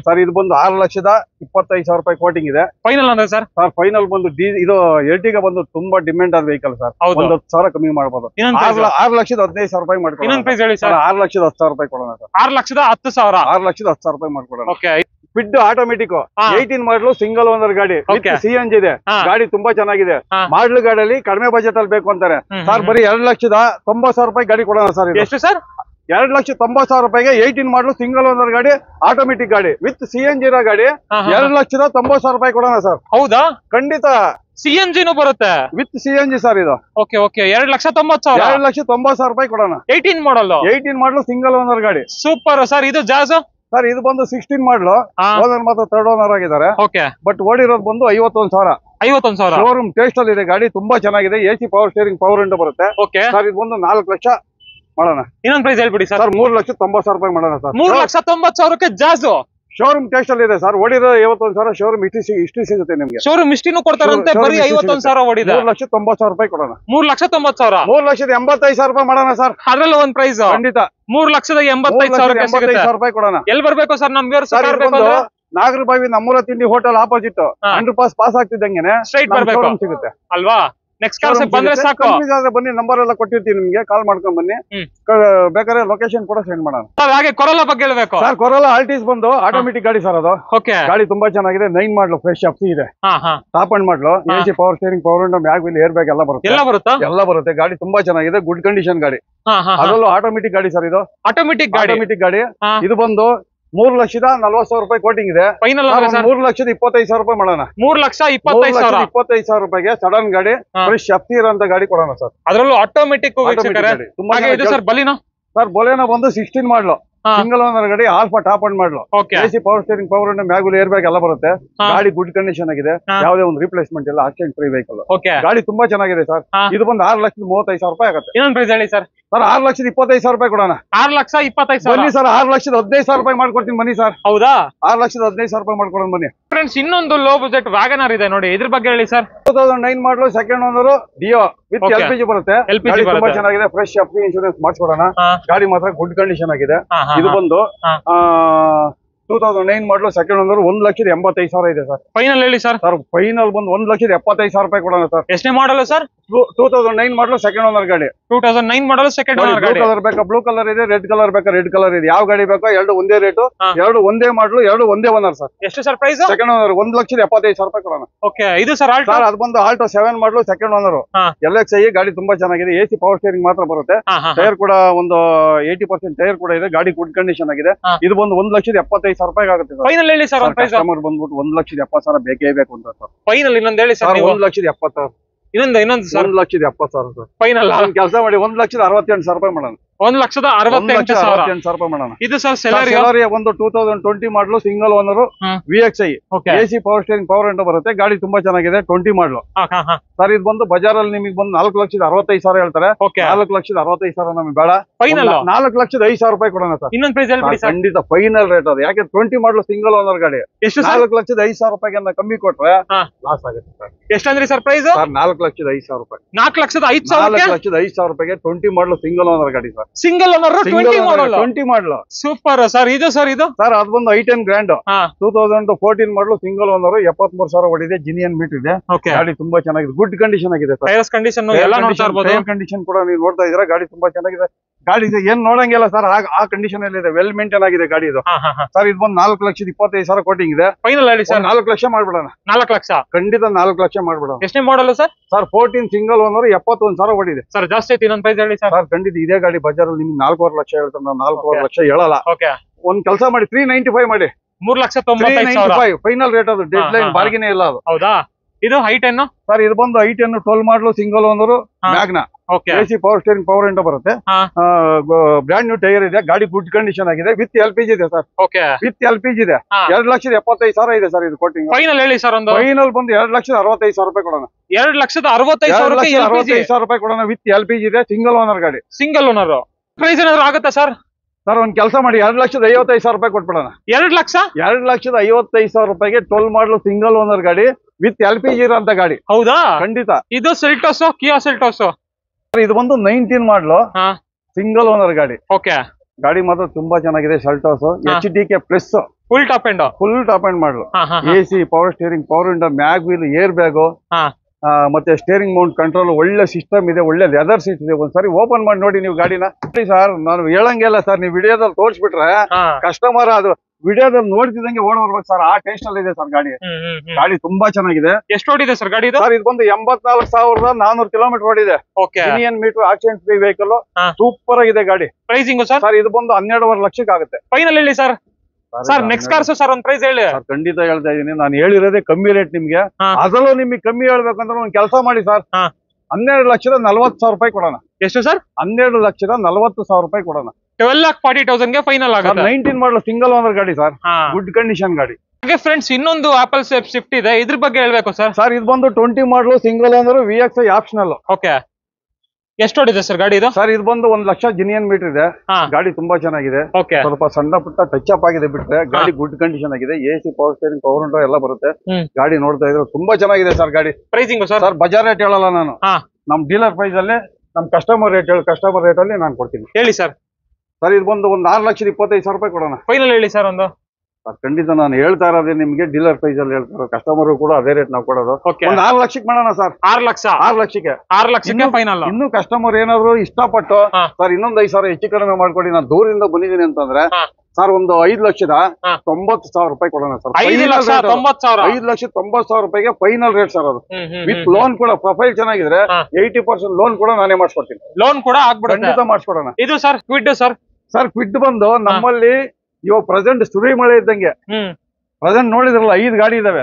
ಸರ್ ಇದು ಬಂದು 6,25,000 ರೂಪಾಯಿ ಕೋಟಿಂಗ್ ಇದೆ. ಫೈನಲ್ ಅಂದ್ರೆ ಸರ್? ಸರ್ ಫೈನಲ್ ಬಂದು ಇದು ಎರ್ಟಿಗಾ ಬಂದು ತುಂಬಾ ಡಿಮ್ಯಾಂಡ್ ಆದ ವೆಹಿಕಲ್ ಸರ್. 10,000 ಕಮ್ಮಿ ಮಾಡಬಹುದು. 6,15,000 ರೂಪಾಯಿ ಮಾಡ್ಕೊಡೋಣ. 6,10,000 ರೂಪಾಯಿ ಕೊಡೋಣ ಸರ್. 6,10,000. 6,10,000 ರೂಪಾಯಿ ಮಾಡ್ಕೊಡೋಣ. Okay. ಸ್ಪಿಡ್ automatic 18 model single owner ಗಾಡಿ, CNG ಇದೆ. ಗಾಡಿ ತುಂಬಾ ಚೆನ್ನಾಗಿದೆ. ಮಾಡಲ್ ಗಾಡಿಯಲ್ಲಿ ಕಡಿಮೆ ಬಜೆಟ್ ಅಲ್ಲಿ ಬೇಕು ಅಂತಾರೆ ಸರ್. ಬರೀ 2,90,000 ರೂಪಾಯಿ ಗಾಡಿ ಕೊಡೋಣ ಸರ್. ಎಷ್ಟು ಸರ್? 2,90,000 ರೂಪಾಯಿಗೆ 18 ಮಾಡಲು ಸಿಂಗಲ್ ಓನರ್ ಗಾಡಿ, ಆಟೋಮೆಟಿಕ್ ಗಾಡಿ ವಿತ್ CNG ಇರೋ ಗಾಡಿ 2,90,000 ರೂಪಾಯಿ ಕೊಡೋಣ ಸರ್. ಹೌದಾ? ಖಂಡಿತ. CNG ಬರುತ್ತೆ ವಿತ್ CNG ಸರ್ ಇದು. Okay okay. 2,90,000. 2,90,000 ರೂಪಾಯಿ ಕೊಡೋಣ. 18 ಮಾಡಲು ಸಿಂಗಲ್ ಓನರ್ ಗಾಡಿ. Super sir. ಇದು ಜಾಜ್ ಸರ್ ಇದು ಬಂದು 16 ಮಾಡಲು, ಓನರ್ ಮಾತ್ರ ಥರ್ಡ್ ಓನರ್ ಆಗಿದ್ದಾರೆ. ಓಕೆ. ಬಟ್ ಓಡಿರೋದು ಬಂದು 51,000. 51,000. ಶೋರೂಮ್ ಟೇಸ್ಟ್ ಅಲ್ಲಿ ಇದೆ. ಗಾಡಿ ತುಂಬಾ ಚೆನ್ನಾಗಿದೆ. AC power steering, power window ಬರುತ್ತೆ. ಓಕೆ. ಸರ್ ಇದು ಬಂದು 4 ಲಕ್ಷ ಮಾಡೋಣ. ಇನ್ನೊಂದ್ ಪ್ರೈಸ್ ಹೇಳ್ಬಿಡಿ ಸರ್. 3,90,000 ರೂಪಾಯಿ ಮಾಡೋಣ ಸರ್. 3,90,000ಕ್ಕೆ ಜಾಜ್ ಶೋರೂಮ್ ಟೇಸ್ಟ್ ಅಲ್ಲಿ ಇದೆ ಸರ್. ಓಡಿರೋ 51,000. ಶೋರೂಮ್ ಹಿಸ್ಟ್ರಿ ಸಿಗುತ್ತೆ ನಿಮ್ಗೆ. ಶೋರೂಮ್ ಹಿಸ್ಟ್ರಿನೂ ಕೊಡ್ತಾರಂತೆ. ಬರೀ 51,000 ಓಡಿದೆ. 3,90,000 ರೂಪಾಯಿ ಕೊಡೋಣ. 3,90,000. 3,85,000 ರೂಪಾಯಿ ಮಾಡೋಣ ಸರ್. ಅದ್ರಲ್ಲಿ ಒಂದ್ ಪ್ರೈಸ್ ಖಂಡಿತ 3,85,000 ರೂಪಾಯಿ ಕೊಡೋಣ. ಎಲ್ಲಿ ಬರ್ಬೇಕು ಸರ್ ನಮ್ಗೆ? Nagarbhavi Nammura Tindi hotel opposite underpass ಆಗ್ತಿದ್ದಂಗೆ ಸ್ಟ್ರೈಟ್ ಬರ್ಬೇಕು ಸಿಗುತ್ತೆ ಅಲ್ವಾ? ನೆಕ್ಸ್ಟ್ ಕಾರ್ ಬಂದ್ರೆ ಸಾಕು. ಬನ್ನಿ, ನಂಬರ್ ಎಲ್ಲ ಕೊಟ್ಟಿರ್ತೀನಿ ನಿಮ್ಗೆ. ಕಾಲ್ ಮಾಡ್ಕೊಂಡ್ ಬನ್ನಿ. ಬೇಕಾದ್ರೆ ಲೊಕೇಶನ್ ಕೂಡ ಸೆಂಡ್ ಮಾಡೋಣ. ಹಾಗೆ ಕೊರೋಲಾ ಬಗ್ಗೆ ಹೇಳ್ಬೇಕು ಸರ್. ಕೊರೋಲಾ ಆಲ್ಟಿಸ್ ಬಂದು ಆಟೋಮೆಟಿಕ್ ಗಾಡಿ ಸರ್ ಅದು. ಓಕೆ. ಗಾಡಿ ತುಂಬಾ ಚೆನ್ನಾಗಿದೆ. 9 ಮಾಡಲು ಫ್ರೆಶ್ FC ಇದೆ. ಟಾಪ್ ಅಂಡ್ ಮಾಡಲು, AC power steering, power window, mag wheel, air bag ಎಲ್ಲ ಬರುತ್ತೆ. ಗಾಡಿ ತುಂಬಾ ಚೆನ್ನಾಗಿದೆ. ಗುಡ್ ಕಂಡೀಷನ್ ಗಾಡಿ. ಅದರಲ್ಲೂ ಆಟೋಮೆಟಿಕ್ ಗಾಡಿ ಸರ್ ಇದು. ಆಟೋಮೆಟಿಕ್ ಗಾಡಿ. ಇದು ಬಂದು 3,40,000 ರೂಪಾಯಿ ಕೋಟಿಂಗ್ ಇದೆ. 3,25,000 ರೂಪಾಯಿ ಮಾಡೋಣ. 3,25,000 ರೂಪಾಯಿಗೆ ಸಡನ್ ಗಾಡಿ, ಫ್ರೆಶ್ FC ಇರೋಂತ ಗಾಡಿ ಕೊಡೋಣ ಸರ್. ಅದರಲ್ಲೂ ಆಟೋಮೆಟಿಕ್. ಸರ್ ಬೊಲೆನೋ ಬಂದು 16 ಮಾಡಲು, ಸಿಂಗಲ್ ಓನರ್ ಗಾಡಿ, ಆಲ್ಫಾ ಟಾಪ್ ಅಂಡ್ ಮಾಡಲು, AC power steering, power window, mag wheel, air bag ಎಲ್ಲ ಬರುತ್ತೆ. ಗಾಡಿ ಗುಡ್ ಕಂಡೀಷನ್ ಆಗಿದೆ. ಯಾವುದೇ ಒಂದು ರಿಪ್ಲೇಸ್ಮೆಂಟ್ ಇಲ್ಲ. Accident free vehicle. ಗಾಡಿ ತುಂಬಾ ಚೆನ್ನಾಗಿದೆ ಸರ್. ಇದು ಬಂದು 6,35,000 ರೂಪಾಯಿ ಆಗುತ್ತೆ. ಇನ್ನೊಂದು ಪ್ರೈಸ್ ಹೇಳಿ ಸರ್. ಸರ್ 6,25,000 ರೂಪಾಯಿ ಕೊಡೋಣ. 6,25,000 ಬನ್ನಿ ಸರ್. 6,15,000 ರೂಪಾಯಿ ಮಾಡ್ಕೊಡ್ತೀನಿ ಬನ್ನಿ ಸರ್. ಹೌದಾ? 6,15,000 ರೂಪಾಯಿ ಮಾಡ್ಕೊಡೋಣ ಬನ್ನಿ ಫ್ರೆಂಡ್ಸ್. ಇನ್ನೊಂದು ಲೋ ಬಜೆಟ್ ವ್ಯಾಗನರ್ ಇದೆ ನೋಡಿ, ಇದ್ರ ಬಗ್ಗೆ ಹೇಳಿ ಸರ್. 2009 ಮಾಡಲು, ಸೆಕೆಂಡ್ ಓನರ್, ಡಿಯೋ ವಿತ್ LPG ಬರುತ್ತೆ. ತುಂಬಾ ಚೆನ್ನಾಗಿದೆ. ಫ್ರೆಶ್ FC ಇನ್ಶೂರೆನ್ಸ್ ಮಾಡಿಸ್ಕೊಡೋಣ. ಗಾಡಿ ಮಾತ್ರ ಗುಡ್ ಕಂಡೀಷನ್ ಆಗಿದೆ. ಇದು ಬಂದು 2009 ಮಾಡಲು, ಸೆಕೆಂಡ್ ಓನರ್, 1,85,000 ಇದೆ ಸರ್. ಫೈನಲ್ ಹೇಳಿ ಸರ್. ಫೈನಲ್ ಬಂದು 1,75,000 ರೂಪಾಯಿ ಕೊಡೋಣ ಸರ್. ಎಷ್ಟನೇ ಮಾಡಲು ಸರ್? 2009 ಮಾಡಲು ಸೆಕೆಂಡ್ ಓನರ್ ಗಾಡಿ. 2009 ಮಾಡಲ್ ಸೆಕೆಂಡ್ ಓನರ್ ಗಾಡಿ. ಕಲರ್ ಬೇಕಾ, ಬ್ಲೂ ಕಲರ್ ಇದೆ, ರೆಡ್ ಕಲರ್ ಬೇಕಾ, ರೆಡ್ ಕಲರ್ ಇದೆ. ಯಾವ ಗಾಡಿ ಬೇಕೋ ಎರಡು ಒಂದೇ ರೇಟು, ಎರಡು ಒಂದೇ ಮಾಡಲು, ಎರಡು ಒಂದೇ ಓನರ್ ಸರ್. ಎಷ್ಟು ಸರ್ ಪ್ರೈಸ್? ಸೆಕೆಂಡ್ ಓನರ್ 1,75,000 ರೂಪಾಯಿ ಕೊಡೋಣ. ಓಕೆ, ಇದು ಸರ್ ಆಲ್ಟೋ ಸರ್ ಅದು ಬಂದು ಆಲ್ಟೋ 7 ಮಾಡಲು ಸೆಕೆಂಡ್ ಓನರ್. LXi ಗಾಡಿ ತುಂಬಾ ಚೆನ್ನಾಗಿದೆ. AC ಪವರ್ ಸ್ಟೇರಿಂಗ್ ಮಾತ್ರ ಬರುತ್ತೆ. ಟೈರ್ ಕೂಡ ಒಂದು 80% ಟೈರ್ ಕೂಡ ಇದೆ. ಗಾಡಿ ಗುಡ್ ಕಂಡೀಷನ್ ಆಗಿದೆ. ಇದು ಬಂದು 1,75,000 ರೂಪಾಯಿ ಆಗುತ್ತೆ ಸರ್. ಫೈನಲ್ ಹೇಳಿ ಸರ್ ಪ್ರೈಸ್. ಕಸ್ಟಮರ್ ಬಂದ್ಬಿಟ್ಟು 1,70,000 ಬೇಕೇ ಬೇಕು ಅಂತ ಸರ್. ಫೈನಲ್ ಇನ್ನೊಂದು ಹೇಳಿ ಸರ್. 1,70,000. ಇನ್ನೊಂದು ಸರ್ 1,70,000 ಸರ್. ಫೈನಲ್ ಕೆಲಸ ಮಾಡಿ 1,68,000 ರೂಪಾಯಿ ಮಾಡೋಣ. 1,68,000 ರೂಪಾಯಿ ಮಾಡೋಣ. ಇದು ಸರ್ ಸೆಲೆರಿಯೋ ಒಂದು 2020 ಮಾಡಲು single owner VXi. AC power steering power window ಬರುತ್ತೆ. ಗಾಡಿ ತುಂಬಾ ಚೆನ್ನಾಗಿದೆ. 20 ಮಾಡಲು ಸರ್. ಇದು ಬಂದು ಬಜಾರಲ್ಲಿ ನಿಮಗೆ ಬಂದು 4,65,000 ಹೇಳ್ತಾರೆ. 4,65,000 ನಮಗೆ ಬೇಡ. ಫೈನಲ್ 4,05,000 ರೂಪಾಯಿ ಕೊಡೋಣ ಸರ್. ಇನ್ನೊಂದು ಪ್ರೈಸ್ ಹೇಳಿ ಸರ್. ಖಂಡಿತ ಫೈನಲ್ ರೇಟ್ ಅದು. ಯಾಕೆ 20 ಮಾಡಲು ಸಿಂಗಲ್ ಓನರ್ ಗಾಡಿ. ಎಷ್ಟು 4,05,000 ರೂಪಾಯಿಗೆ ಕಮ್ಮಿ ಕೊಟ್ರೆ ಲಾಸ್ ಆಗುತ್ತೆ ಸರ್. ಎಷ್ಟಂದ್ರಿ sir price? 4,05,000 ರೂಪಾಯಿ. 4,05,000 ರೂಪಾಯಿಗೆ 20 ಮಾಡಲು ಸಿಂಗಲ್ ಓನರ್ ಗಾಡಿ ಸರ್. ಸಿಂಗಲ್ ಓನರ್ 20 ಮಾಡಲು ಸೂಪರ್ ಸರ್. ಇದು ಸರ್ ಇದು ಸರ್ ಅದು ಬಂದು i10 ಗ್ರ್ಯಾಂಡ್ 2014 ಮಾಡಲು ಸಿಂಗಲ್ ಓನರ್ 73,000 ಓಡಿದೆ. ಜಿನಿಯನ್ ಮೀಟರ್ ಇದೆ. ಗಾಡಿ ತುಂಬಾ ಚೆನ್ನಾಗಿದೆ. ಗುಡ್ ಕಂಡೀಷನ್ ಆಗಿದೆ ಸರ್. ಟೈರ್ಸ್ ಕಂಡೀಷನ್ ಎಲ್ಲ ನೋಡ್ತಾ ಇರಬಹುದು. ಟೈರ್ ಕಂಡೀಷನ್ ಕೂಡ ನೀವು ನೋಡ್ತಾ ಇದ್ದೀರಾ. ಗಾಡಿ ತುಂಬಾ ಚೆನ್ನಾಗಿದೆ. ಗಾಡಿ ಏನ್ ನೋಡಂಗಿಲ್ಲ ಸರ್. ಆ ಕಂಡೀಷನ್ ಅಲ್ಲಿ ಇದೆ. ವೆಲ್ ಮೇಂಟೈನ್ ಆಗಿದೆ ಗಾಡಿ ಇದು ಸರ್. ಇದು ಬಂದು 4,25,000 ಕೋಟಿಂಗ್ ಇದೆ. ಫೈನಲ್ ಹೇಳಿ ಸರ್. 4 ಲಕ್ಷ ಮಾಡ್ಬಿಡೋಣ. 4 ಲಕ್ಷ ಖಂಡಿತ 4 ಲಕ್ಷ ಮಾಡ್ಬಿಡೋಣ. ಎಷ್ಟನೇ model sir? Sir 14 single owner 71,000 ಓಡಿದೆ ಸರ್. ಜಾಸ್ತಿ ಐತಿ. ಇನ್ನೊಂದು ಪ್ರೈಸ್ ಹೇಳಿ ಸರ್. ಖಂಡಿತ ಇದೇ ಗಾಡಿ ಬಜಾರ್ ನಿಮ್ಗೆ 4,5 ಲಕ್ಷ ಹೇಳ್ತಾರೆ. ನಾವು 4,5 ಲಕ್ಷ ಹೇಳಲ್ಲ. ಒಂದ್ ಕೆಲಸ ಮಾಡಿ 395 ಮಾಡಿ. 3,95,000 ಫೈನಲ್ ರೇಟ್ ಅದು. ಡೆಡ್ ಲೈನ್ ಬಾರ್ಗಿನೇ ಇಲ್ಲ ಅದು. ಹೌದಾ? ಇದು i10 ಸರ್. ಇದು ಬಂದು i10 12 ಮಾಡಲು single owner Magna. AC power steering power window ಬರುತ್ತೆ. ಬ್ರ್ಯಾಂಡ್ ನ್ಯೂ ಟೈರ್ ಇದೆ. ಗಾಡಿ ಗುಡ್ ಕಂಡೀಷನ್ ಆಗಿದೆ. ವಿತ್ LPG ಇದೆ ಸರ್. ವಿತ್ LPG ಇದೆ. 2,75,000 ಇದೆ ಸರ್ ಇದು ಕೋಟಿಂಗ್. ಫೈನಲ್ ಹೇಳಿ ಸರ್. ಒಂದು ಫೈನಲ್ ಬಂದು 2,65,000 ರೂಪಾಯಿ ಕೊಡೋಣ. 2,65,000 ರೂಪಾಯಿ ಕೊಡೋಣ. ವಿತ್ LPG ಇದೆ. ಸಿಂಗಲ್ ಓನರ್ ಗಾಡಿ. Single owner. ಪ್ರೈಸ್ ಏನಾದ್ರು ಆಗುತ್ತಾ ಸರ್? ಸರ್ ಒಂದ್ ಕೆಲಸ ಮಾಡಿ 2,55,000 ರೂಪಾಯಿ ಕೊಟ್ಬಿಡೋಣ. 2,55,000 ರೂಪಾಯಿಗೆ 12 ಮಾಡಲು ಸಿಂಗಲ್ ಓನರ್ ಗಾಡಿ ವಿತ್ LPG ಇರೋಂತ ಗಾಡಿ. ಹೌದಾ? ಖಂಡಿತ. ಇದು ಸೆಲ್ಟೋಸ್, ಕಿಯಾ ಸೆಲ್ಟೋಸ್. ಇದು ಬಂದು 19 ಮಾಡಲು ಸಿಂಗಲ್ ಓನರ್ ಗಾಡಿ. ಗಾಡಿ ಮಾತ್ರ ತುಂಬಾ ಚೆನ್ನಾಗಿದೆ. Seltos HDK plus full top end ಮಾಡಲು. AC power steering power window mag wheel air bag ಮತ್ತೆ ಸ್ಟೇರಿಂಗ್ ಮೌಂಟ್ ಕಂಟ್ರೋಲ್ ಒಳ್ಳೆ ಸಿಸ್ಟಮ್ ಇದೆ. ಒಳ್ಳೆ ಲೆದರ್ ಸೀಟ್ ಇದೆ. ಒಂದ್ಸರಿ ಓಪನ್ ಮಾಡಿ ನೋಡಿ ನೀವು ಗಾಡಿನ. ಸರ್ ನಾನು ಹೇಳಂಗಿಲ್ಲ ಸರ್. ನೀವು ವಿಡಿಯೋದಲ್ಲಿ ತೋರಿಸ್ಬಿಟ್ರೆ ಕಸ್ಟಮರ್ ಅದು ವಿಡಿಯೋದಲ್ಲಿ ನೋಡ್ತಿದ್ದಂಗೆ ಓಡ್ ಬರ್ಬೇಕು ಸರ್. ಆ ಟೇಸ್ಟ್ ಅಲ್ಲಿ ಇದೆ ಸರ್ ಗಾಡಿ. ಗಾಡಿ ತುಂಬಾ ಚೆನ್ನಾಗಿದೆ. ಎಷ್ಟು ಓಡಿದೆ ಸರ್ ಗಾಡಿ? ಸರ್ ಇದು ಬಂದು 84,400 ಕಿಲೋಮೀಟರ್ ಓಡಿದೆ. Indian meter accident free vehicle. Super ಆಗಿದೆ ಗಾಡಿ. Pricing sir? ಸರ್ ಇದು ಬಂದು 12.5 ಲಕ್ಷಕ್ಕೆ ಆಗುತ್ತೆ. ಫೈನಲ್ ಹೇಳಿ sir. Sir next cars sir ಒಂದ್ ಪ್ರೈಸ್ ಹೇಳಿ. ಖಂಡಿತ ಹೇಳ್ತಾ ಇದೀನಿ. ನಾನು ಹೇಳಿರೋದೇ ಕಮ್ಮಿ ರೇಟ್ ನಿಮ್ಗೆ. ಅದರಲ್ಲೂ ನಿಮಗೆ ಕಮ್ಮಿ ಹೇಳ್ಬೇಕಂದ್ರೆ ಒಂದ್ ಕೆಲಸ ಮಾಡಿ ಸರ್. 12,40,000 ರೂಪಾಯಿ ಕೊಡೋಣ. ಎಷ್ಟು ಸರ್? 12,40,000 ರೂಪಾಯಿ ಕೊಡೋಣ. 12,40,000 ಗೆ ಫೈನಲ್ ಆಗುತ್ತೆ. 19 ಮಾಡಲು ಸಿಂಗಲ್ ಓನರ್ ಗಾಡಿ ಸರ್. ಗುಡ್ ಕಂಡೀಷನ್ ಗಾಡಿ. ಹಾಗೆ ಫ್ರೆಂಡ್ಸ್ ಇನ್ನೊಂದು ಆಪಲ್ ಸೇಫ್ ಶಿಫ್ಟ್ ಇದೆ. ಇದ್ರ ಬಗ್ಗೆ ಹೇಳ್ಬೇಕು ಸರ್. ಸರ್ ಇದು ಬಂದು 20 model single owner VXi optional. ಎಷ್ಟು ಓಡಿದೆ ಸರ್ ಗಾಡಿ ಇದು? ಸರ್ ಇದು ಬಂದು 1 ಲಕ್ಷ ಜಿನಿಯನ್ ಮೀಟರ್ ಇದೆ. ಗಾಡಿ ತುಂಬಾ ಚೆನ್ನಾಗಿದೆ. ಸ್ವಲ್ಪ ಸಣ್ಣ ಪುಟ್ಟ ಟಚ್ ಅಪ್ ಆಗಿದೆ ಬಿಟ್ರೆ ಗಾಡಿ ಗುಡ್ ಕಂಡೀಷನ್ ಆಗಿದೆ. AC power steering power window ಎಲ್ಲ ಬರುತ್ತೆ. ಗಾಡಿ ನೋಡ್ತಾ ಇದ್ರೆ ತುಂಬಾ ಚೆನ್ನಾಗಿದೆ ಸರ್ ಗಾಡಿ. ಪ್ರೈಸಿಂಗ್ ಸರ್ ಬಜಾರ್ ರೇಟ್ ಹೇಳಲ್ಲ ನಾನು. ನಮ್ ಡೀಲರ್ ಪ್ರೈಸ್ ಅಲ್ಲಿ ನಮ್ ಕಸ್ಟಮರ್ ರೇಟ್ ಅಲ್ಲಿ ನಾನು ಕೊಡ್ತೀನಿ. ಹೇಳಿ ಸರ್. ಸರ್ ಇದು ಬಂದು 4,25,000 ರೂಪಾಯಿ ಕೊಡೋಣ. ಫೈನಲ್ ಹೇಳಿ ಸರ್. ಒಂದು ಖಂಡಿತ ನಾನು ಹೇಳ್ತಾ ಇರೋದೇ ನಿಮ್ಗೆ ಡೀಲರ್ ಪ್ರೈಸ್ ಅಲ್ಲಿ ಹೇಳ್ತಾರೆ. ಕಸ್ಟಮರ್ ಕೂಡ ಅದೇ ರೇಟ್ ನಾವು ಕೊಡೋದು. 6 ಲಕ್ಷಕ್ಕೆ ಮಾಡೋಣ ಸರ್. 6 ಲಕ್ಷಕ್ಕೆ 6 ಲಕ್ಷಕ್ಕೆ ಫೈನಲ್. ಇನ್ನು ಕಸ್ಟಮರ್ ಏನಾದ್ರು ಇಷ್ಟಪಟ್ಟು ಸರ್ ಇನ್ನೊಂದು 5,000 ಹೆಚ್ಚು ಕಡಿಮೆ ಮಾಡ್ಕೊಡಿ, ನಾನು ದೂರದಿಂದ ಬಂದಿದ್ದೀನಿ ಅಂತಂದ್ರೆ ಸರ್ ಒಂದು 5,90,000 ರೂಪಾಯಿ ಕೊಡೋಣ ಸರ್. 5,90,000 ರೂಪಾಯಿಗೆ ಫೈನಲ್ ರೇಟ್ ಸರ್. ಅದು ವಿತ್ ಲೋನ್ ಕೂಡ ಪ್ರೊಫೈಲ್ ಚೆನ್ನಾಗಿದ್ರೆ 80% ಲೋನ್ ಕೂಡ ನಾನೇ ಮಾಡಿಸ್ಕೊಡ್ತೀನಿ. ಲೋನ್ ಕೂಡ ಆಗ್ಬಿಡುತ್ತೆ. ಖಂಡಿತ ಮಾಡಿಸ್ಕೊಡೋಣ. ಇದು ಸರ್ ಕ್ವಿಡ್ ಸರ್. ಕ್ವಿಡ್ ಬಂದು ನಮ್ಮಲ್ಲಿ ಇವಾಗ ಪ್ರೆಸೆಂಟ್ ಸುರಿ ಮಳೆ ಇದ್ದಂಗೆ ಪ್ರೆಸೆಂಟ್ ನೋಡಿದ್ರಲ್ಲ 5 ಗಾಡಿ ಇದಾವೆ.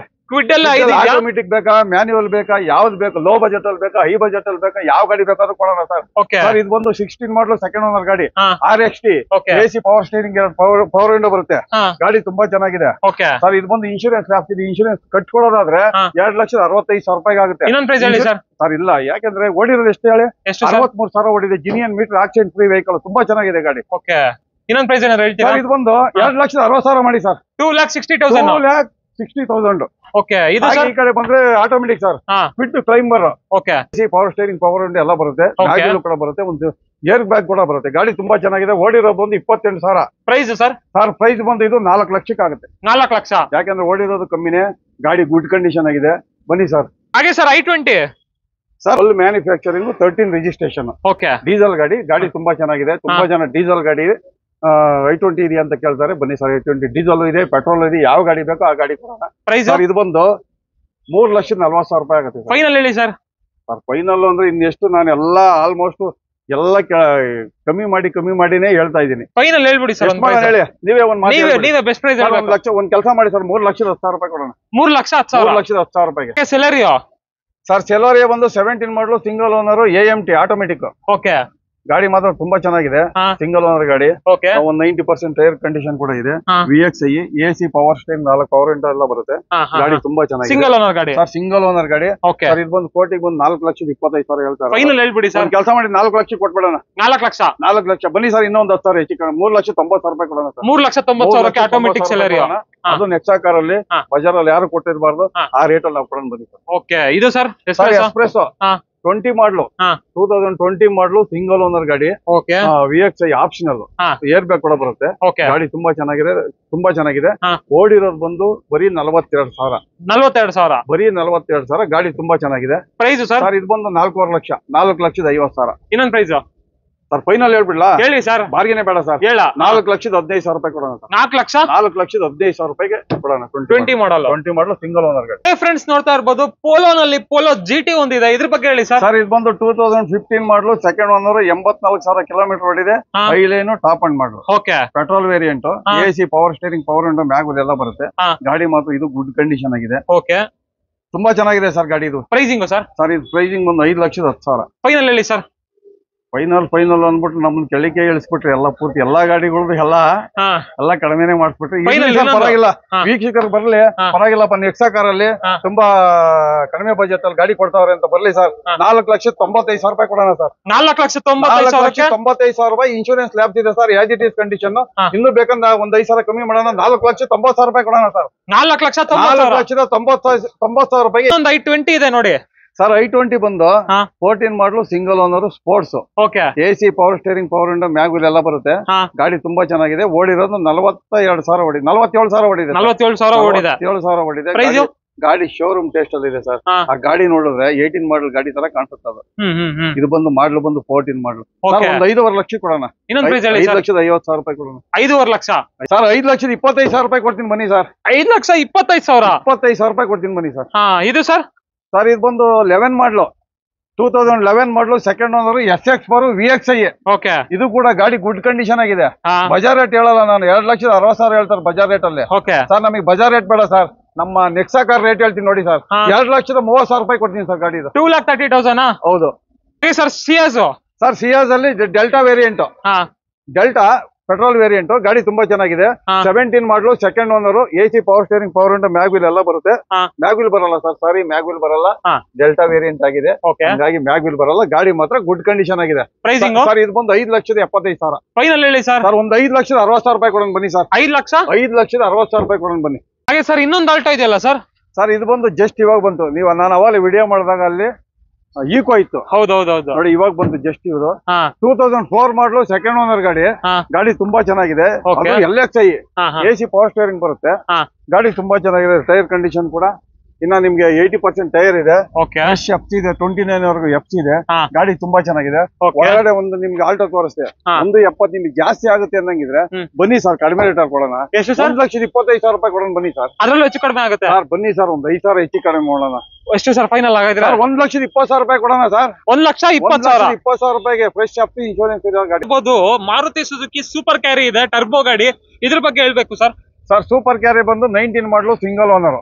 ಆಟೋಮೆಟಿಕ್ ಬೇಕಾ, ಮ್ಯಾನ್ಯುವಲ್ ಬೇಕಾ, ಯಾವ್ದು ಬೇಕು, ಲೋ ಬಜೆಟ್ ಅಲ್ಲಿ ಬೇಕಾ, ಹೈ ಬಜೆಟ್ ಅಲ್ಲಿ ಬೇಕಾ, ಯಾವ ಗಾಡಿ ಬೇಕಾದ್ರೂ ಕೊಡೋಣ ಸರ್. ಸರ್ ಇದು ಬಂದು 16 ಮಾಡಲು ಸೆಕೆಂಡ್ ಓನರ್ ಗಾಡಿ. RXT AC power steering power window ಬರುತ್ತೆ. ಗಾಡಿ ತುಂಬಾ ಚೆನ್ನಾಗಿದೆ ಸರ್. ಇದು ಬಂದು ಇನ್ಶೂರೆನ್ಸ್ ಹಾಕ್ತಿದೆ. ಇನ್ಶೂರೆನ್ಸ್ ಕಟ್ಕೊಳ್ಳೋದಾದ್ರೆ 2,65,000 ರೂಪಾಯಿ ಆಗುತ್ತೆ ಸರ್. ಇಲ್ಲ ಯಾಕಂದ್ರೆ ಓಡಿರೋದು ಎಷ್ಟು ಹೇಳಿ? 63,000 ಓಡಿದೆ. Genuine meter accident free vehicle. ತುಂಬಾ ಚೆನ್ನಾಗಿದೆ ಗಾಡಿ. ಇನ್ನೊಂದು ಪ್ರೈಸ್ ಏನಾದ್ರು ಹೇಳ್ತೀರಾ? ಇದು ಬಂದು 2,60,000 ಮಾಡಿ ಸರ್. 2,60,000. ಇದು ಈ ಕಡೆ ಬಂದ್ರೆ automatic sir. Fit climber. Power steering power window ಎಲ್ಲ ಬರುತ್ತೆ. ಗಾಡಿಗಳು ಕೂಡ ಬರುತ್ತೆ. ಒಂದು ಏರ್ ಬ್ಯಾಗ್ ಕೂಡ ಬರುತ್ತೆ. ಗಾಡಿ ತುಂಬಾ ಚೆನ್ನಾಗಿದೆ. ಓಡಿರೋ ಬಂದು 28,000. Price sir? ಪ್ರೈಸ್ ಬಂದು ಇದು 4 ಲಕ್ಷಕ್ಕೆ ಆಗುತ್ತೆ. 4 ಲಕ್ಷ. ಯಾಕಂದ್ರೆ ಓಡಿರೋದು ಕಮ್ಮಿನೇ. ಗಾಡಿ ಗುಡ್ ಕಂಡೀಷನ್ ಆಗಿದೆ. ಬನ್ನಿ ಸರ್. ಹಾಗೆ sir i20 sir full manufacturing 13 registration. Okay. Diesel ಗಾಡಿ ತುಂಬಾ ಚೆನ್ನಾಗಿದೆ. ತುಂಬಾ ಜನ ಡೀಸೆಲ್ ಗಾಡಿ i20 ಇದೆಯಾ ಅಂತ ಕೇಳ್ತಾರೆ. ಬನ್ನಿ ಸರ್, i20 ಡೀಸೆಲ್ ಇದೆ, ಪೆಟ್ರೋಲ್ ಇದೆ, ಯಾವ ಗಾಡಿ ಬೇಕೋ ಆ ಗಾಡಿ ಕೊಡೋಣ. ಪ್ರೈಸ್ ಸರ್ ಇದು ಬಂದು 3,40,000 ರೂಪಾಯಿ ಆಗುತ್ತೆ ಫೈನಲ್ ಹೇಳಿ ಸರ್. ಸರ್ ಫೈನಲ್ ಅಂದ್ರೆ ಇನ್ನೆಷ್ಟು, ನಾನು ಎಲ್ಲಾ ಆಲ್ಮೋಸ್ಟ್ ಎಲ್ಲ ಕಮ್ಮಿ ಮಾಡಿನೇ ಹೇಳ್ತಾ ಇದ್ದೀನಿ. ಫೈನಲ್ ಹೇಳ್ಬಿಡಿ ಸರ್. ಹೇಳಿ ನೀವೇ ಒಂದ್ ನೀವೇ ಬೆಸ್ಟ್ ಪ್ರೈಸ್ ಒಂದ್ ಕೆಲಸ ಮಾಡಿ ಸರ್, 3,10,000 ರೂಪಾಯಿ ಕೊಡೋಣ. 3,10,000. 3,10,000 ರೂಪಾಯಿಗೆ. ಸೆಲೆರಿಯೋ ಸರ್ ಸೆಲೋರಿಯಾ ಬಂದು 17 ಮಾಡಲು single owner AMT automatic. Okay. ಗಾಡಿ ಮಾತ್ರ ತುಂಬಾ ಚೆನ್ನಾಗಿದೆ. ಸಿಂಗಲ್ ಓನರ್ ಗಾಡಿ. ಒಂದ್ 90% ಟೈರ್ ಕಂಡೀಷನ್ ಕೂಡ ಇದೆ. VXI AC power steering 4 power window ಎಲ್ಲ ಬರುತ್ತೆ. ಗಾಡಿ ತುಂಬಾ ಚೆನ್ನಾಗಿದೆ. ಸಿಂಗಲ್ ಓನರ್ ಗಾಡಿ ಸರ್, ಸಿಂಗಲ್ ಓನರ್ ಗಾಡಿ. ಸರ್ ಇದು ಬಂದು ಕೋಟಿಗೆ ಬಂದು 4,25,000 ಹೇಳ್ತಾರೆ. ಫೈನಲ್ ಹೇಳ್ಬಿಡಿ ಸರ್. ಕೆಲಸ ಮಾಡಿ 4 ಲಕ್ಷ ಕೊಟ್ಬಿಡೋಣ. 4 ಲಕ್ಷ. 4 ಲಕ್ಷ. ಬನ್ನಿ ಸರ್, ಇನ್ನೊಂದು 10,000 ಹೆಚ್ಚು 3,90,000 ರೂಪಾಯಿ ಕೊಡೋಣ ಸರ್. 3,90,000 automatic Celerio. ಅದು ನೆಕ್ಸಾ ಕಾರ್ ಅಲ್ಲಿ ಬಜಾರ್ ಅಲ್ಲಿ ಯಾರು ಕೊಟ್ಟಿರಬಾರ್ದು, ಆ ರೇಟ್ ಅಲ್ಲಿ ನಾವು ಕೊಡೋಣ. ಬನ್ನಿ ಸರ್. ಓಕೆ. ಇದು ಸರ್ ಎಕ್ಸ್ಪ್ರೆಸ್ 20 ಮಾಡಲು 2020 ಮಾಡಲು ಸಿಂಗಲ್ ಓನರ್ ಗಾಡಿ. VXI ಆಪ್ಷನಲ್ ಏರ್ ಬ್ಯಾಗ್ ಕೂಡ ಬರುತ್ತೆ. ಗಾಡಿ ತುಂಬಾ ಚೆನ್ನಾಗಿದೆ. ಓಡಿರೋದು ಬಂದು ಬರೀ 42,000. 42,000 ಬರೀ 42,000. ಗಾಡಿ ತುಂಬಾ ಚೆನ್ನಾಗಿದೆ. ಪ್ರೈಸ್ ಸರ್ ಇದು ಬಂದು 4,50,000. 4,50,000. ಇನ್ನೊಂದು ಪ್ರೈಸ್ ಸರ್ ಫೈನಲ್ ಹೇಳ್ಬಿಡ್ಲಾ? ಹೇಳಿ ಸರ್. ಬಾರ್ಗೇನೆ ಬೇಡ ಸರ್. 4,15,000 ರೂಪಾಯಿ ಕೊಡೋಣ ಸರ್. 4,15,000 ರೂಪಾಯಿಗೆ ಕೊಡೋಣ. 20 ಮಾಡಲ್ ಸಿಂಗಲ್ ಓನರ್ ಗಾಡಿ. ಫ್ರೆಂಡ್ಸ್ ನೋಡ್ತಾ ಇರ್ಬೋದು, ಪೋಲೋನಲ್ಲಿ ಪೋಲೋ GT ಒಂದಿದೆ, ಇದ್ರ ಬಗ್ಗೆ ಹೇಳಿ ಸರ್. ಸರ್ ಇದು ಬಂದು 2015 ಮಾಡಲು ಸೆಕೆಂಡ್ ಓನರ್, 84,000 ಕಿಲೋಮೀಟರ್ ಓಡಿದೆ. Highline top end model. Petrol variant, AC power steering, power window, mag ಎಲ್ಲ ಬರುತ್ತೆ. ಗಾಡಿ ಮಾತ್ರ ಇದು ಗುಡ್ ಕಂಡೀಷನ್ ಆಗಿದೆ. ತುಂಬಾ ಚೆನ್ನಾಗಿದೆ ಸರ್ ಗಾಡಿ. ಇದು ಪ್ರೈಸಿಂಗ್ ಸರ್. ಸರ್ ಇದು ಪ್ರೈಸಿಂಗ್ ಒಂದು 5,10,000. ಫೈನಲ್ ಹೇಳಿ ಸರ್. ಫೈನಲ್ ಅಂದ್ಬಿಟ್ಟು ನಮ್ಮನ್ನ ಕೆಳಗೆ ಇಳಿಸ್ಬಿಟ್ರಿ. ಎಲ್ಲ ಪೂರ್ತಿ ಎಲ್ಲಾ ಗಾಡಿಗಳು ಎಲ್ಲ ಕಡಿಮೆನೆ ಮಾಡಿಸ್ಬಿಟ್ರಿ. ಪರವಾಗಿಲ್ಲ, ವೀಕ್ಷಕರು ಬರ್ಲಿ, ಪರವಾಗಿಲ್ಲಪ್ಪ. ನೆಕ್ಸಾ ಕಾರ್ ಅಲ್ಲಿ ತುಂಬಾ ಕಡಿಮೆ ಬಜೆಟ್ ಅಲ್ಲಿ ಗಾಡಿ ಕೊಡ್ತಾವ್ರೆ ಅಂತ ಬರ್ಲಿ ಸರ್. 4,95,000 ರೂಪಾಯಿ ಕೊಡೋಣ ಸರ್. 4,95,000 ರೂಪಾಯಿ. ಇನ್ಶೂರೆನ್ಸ್ ಲ್ಯಾಬ್ಸ್ ಇದೆ sir, as it is condition. ಇನ್ನು ಬೇಕಂದ್ರೆ ಒಂದ್ 5,000 ಕಮ್ಮಿ ಮಾಡೋಣ. 4,90,000 ರೂಪಾಯಿ ಕೊಡೋಣ ಸರ್. 4,90,000 ರೂಪಾಯಿ. i20 ಇದೆ ನೋಡಿ ಸರ್. i20 ಬಂದು 14 model single owner sports. AC power steering, power window, mag ಎಲ್ಲ ಬರುತ್ತೆ. ಗಾಡಿ ತುಂಬಾ ಚೆನ್ನಾಗಿದೆ. ಓಡಿರೋದು 42,000 ಓಡಿದೆ. 47,000 ಓಡಿದೆ. 47,000 ಓಡಿದೆ. ಗಾಡಿ ಶೋರೂಮ್ ಟೆಸ್ಟ್ ಅಲ್ಲಿ ಇದೆ ಸರ್. ಆ ಗಾಡಿ ನೋಡಿದ್ರೆ 18 ಮಾಡಲ್ ಗಾಡಿ ತರ ಕಾಣಿಸುತ್ತೆ. ಇದು ಬಂದು ಮಾಡಲು ಬಂದು 14 ಮಾಡಲ್. ಒಂದು 5,500,000 ಕೊಡೋಣ. 5,50,000 ರೂಪಾಯಿ ಕೊಡೋಣ. 5,500,000 ಸರ್. 5,25,000 ರೂಪಾಯಿ ಕೊಡ್ತೀನಿ ಬನ್ನಿ ಸರ್. 5,25,000 ರೂಪಾಯಿ ಕೊಡ್ತೀನಿ ಬನ್ನಿ ಸರ್. ಇದು ಸರ್. ಸರ್ ಇದು ಬಂದು 11 ಮಾಡಲು 2011 ಮಾಡಲು ಸೆಕೆಂಡ್ ಓನರ್, SX4 VXI. ಇದು ಕೂಡ ಗಾಡಿ ಗುಡ್ ಕಂಡೀಷನ್ ಆಗಿದೆ. ಬಜಾರ್ ರೇಟ್ ಹೇಳಲ್ಲ ನಾನು, 2,60,000 ಹೇಳ್ತಾರೆ ಬಜಾರ್ ರೇಟ್ ಅಲ್ಲಿ. ಸರ್ ನಮಗೆ ಬಜಾರ್ ರೇಟ್ ಬೇಡ ಸರ್, ನಮ್ಮ ನೆಕ್ಸಾ ಕಾರ್ ರೇಟ್ ಹೇಳ್ತೀನಿ ನೋಡಿ ಸರ್. 2,30,000 ರೂಪಾಯಿ ಕೊಡ್ತೀನಿ ಸರ್ ಗಾಡಿ. 2,30,000. ಹೌದು ಸರ್. ಸಿಯಾಜ್ ಅಲ್ಲಿ Delta variant, Delta petrol variant. ಗಾಡಿ ತುಂಬಾ ಚೆನ್ನಾಗಿದೆ. 17 model second owner, AC power steering, power window, mag ಎಲ್ಲ ಬರುತ್ತೆ. ಮ್ಯಾಗ್ ಬರಲ್ಲ ಸರ್, ಸಾರಿ ಮ್ಯಾಗ್ ಬರಲ್ಲ. ಡೆಲ್ಟಾ ವೇರಿಯಂಟ್ ಆಗಿದೆ, ಹಾಗಾಗಿ ಮ್ಯಾಗ್ ಬರಲ್ಲ. ಗಾಡಿ ಮಾತ್ರ ಗುಡ್ ಕಂಡೀಷನ್ ಆಗಿದೆ. ಸರ್ ಇದು ಬಂದು 5,75,000. ಫೈನಲ್ ಹೇಳಿ ಸರ್. ಸರ್ ಒಂದು 5,60,000 ರೂಪಾಯಿ ಕೊಡೋಣ ಬನ್ನಿ ಸರ್. 5,60,000 ರೂಪಾಯಿ ಕೊಡೋಣ ಬನ್ನಿ. ಹಾಗೆ ಸರ್ ಇನ್ನೊಂದು ಆಲ್ಟೋ ಇದೆಯಲ್ಲ ಸರ್. ಸರ್ ಇದು ಬಂದು ಜಸ್ಟ್ ಇವಾಗ ಬಂತು. ನಾನು ಅವಾಗ ವಿಡಿಯೋ ಮಾಡಿದಾಗ ಅಲ್ಲಿ ಈಕೋ ಇತ್ತು. ಹೌದೌದು ನೋಡಿ, ಇವಾಗ ಬಂದು ಜಸ್ಟ್ ಇವರು 2004 ಮಾಡಲು ಸೆಕೆಂಡ್ ಓನರ್ ಗಾಡಿ. ಗಾಡಿ ತುಂಬಾ ಚೆನ್ನಾಗಿದೆ. LXI AC ಪವರ್ ಸ್ಟೇರಿಂಗ್ ಬರುತ್ತೆ. ಗಾಡಿ ತುಂಬಾ ಚೆನ್ನಾಗಿದೆ. ಟೈರ್ ಕಂಡೀಷನ್ ಕೂಡ ಇನ್ನ ನಿಮ್ಗೆ 80% ಟೈರ್ ಇದೆ. FC ಇದೆ, 29 ವರೆಗೂ FC ಇದೆ. ಗಾಡಿ ತುಂಬಾ ಚೆನ್ನಾಗಿದೆ. ಒಳಗಡೆ ಒಂದು ನಿಮ್ಗೆ ಆಲ್ಟೋ ತೋರಿಸ್ತೆ, 1,70,000 ನಿಮ್ಗೆ ಜಾಸ್ತಿ ಆಗುತ್ತೆ ಅನ್ನಂಗಿದ್ರೆ ಬನ್ನಿ ಸರ್, ಕಡಿಮೆ ರೇಟ್ ಅಲ್ಲಿ ಕೊಡೋಣ. 1,25,000 ರೂಪಾಯಿ ಕೊಡೋಣ ಬನ್ನಿ ಸರ್. ಅದರಲ್ಲೂ ಹೆಚ್ಚು ಕಡಿಮೆ ಆಗುತ್ತೆ ಸರ್. ಬನ್ನಿ ಸರ್, ಒಂದು 5,000 ಹೆಚ್ಚು ಕಡಿಮೆ ಮಾಡೋಣ. ಎಷ್ಟು ಸರ್ ಫೈನಲ್ ಆಗಿದ್ರೆ? 1,20,000 ರೂಪಾಯಿ ಕೊಡೋಣ ಸರ್. 1,20,000 ರೂಪಾಯಿಗೆ ಫ್ರೆಶ್ FC ಇನ್ಶೂರೆನ್ಸ್ ಇದೆ ಗಾಡಿ. ಮಾರುತಿ ಸುಜುಕಿ ಸೂಪರ್ ಕ್ಯಾರಿ ಇದೆ, ಟರ್ಬೋ ಗಾಡಿ. ಇದ್ರ ಬಗ್ಗೆ ಹೇಳ್ಬೇಕು ಸರ್. ಸರ್ ಸೂಪರ್ ಕ್ಯಾರಿ ಬಂದು 19 ಮಾಡಲು ಸಿಂಗಲ್ ಓನರ್.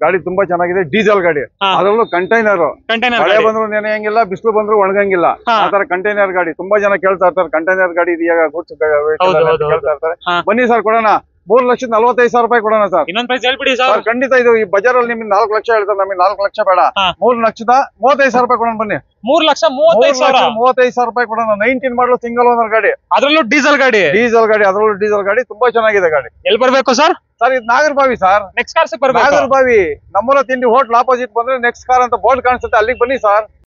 ಗಾಡಿ ತುಂಬಾ ಚೆನ್ನಾಗಿದೆ. ಡೀಸೆಲ್ ಗಾಡಿ, ಅದರಲ್ಲೂ ಕಂಟೈನರ್. ಮಳೆ ಬಂದ್ರು ನೆನೆಯಂಗಿಲ್ಲ, ಬಿಸಿಲು ಬಂದ್ರು ಒಣಗಂಗಿಲ್ಲ. ಆತರ ಕಂಟೈನರ್ ಗಾಡಿ. ತುಂಬಾ ಜನ ಕೇಳ್ತಾ ಇರ್ತಾರೆ, ಕಂಟೈನರ್ ಗಾಡಿ ಇದೆಯಾ ಗುಡ್ಸ್ ಕೇಳ್ತಾ ಇರ್ತಾರೆ. ಬನ್ನಿ ಸರ್, ಕೊಡೋಣ. 3,45,000 ರೂಪಾಯಿ ಕೊಡೋಣ ಸರ್. ಇನ್ನೊಂದು ಪ್ರೈಸ್ ಹೇಳ್ಬಿಡಿ ಸರ್. ಖಂಡಿತ ಇದು ಈ ಬಜಾರ್ ಅಲ್ಲಿ ನಿಮ್ಗೆ 4 ಲಕ್ಷ ಹೇಳ್ತಾರೆ, ನಮಗೆ 4 ಲಕ್ಷ ಬೇಡ. 3,35,000 ರೂಪಾಯಿ ಕೊಡೋಣ ಬನ್ನಿ. 3,35,000 ರೂಪಾಯಿ ಕೊಡೋಣ. 19 ಮಾಡಲು ಸಿಂಗಲ್ ಓನರ್ ಗಾಡಿ, ಅದರಲ್ಲೂ ಡೀಸೆಲ್ ಗಾಡಿ. ಅದರಲ್ಲೂ ಡೀಸೆಲ್ ಗಾಡಿ ತುಂಬಾ ಚೆನ್ನಾಗಿದೆ ಗಾಡಿ. ಎಲ್ಲಿ ಬರ್ಬೇಕು ಸರ್? ಸರ್ ಇದು ನಾಗರಬಾವಿ ಸರ್. ನೆಕ್ಸ್ಟ್ ಕಾರ್ ಬರ್ಬೇಕು. ನಾಗರಬಾವಿ ನಮ್ಮೂರ ತಿಂಡಿ ಹೋಟ್ಲ್ ಆಪೋಸಿಟ್ ಬಂದ್ರೆ ನೆಕ್ಸ್ಟ್ ಕಾರ್ ಅಂತ ಬೋರ್ಡ್ ಕಾಣಿಸುತ್ತೆ, ಅಲ್ಲಿಗೆ ಬನ್ನಿ ಸರ್.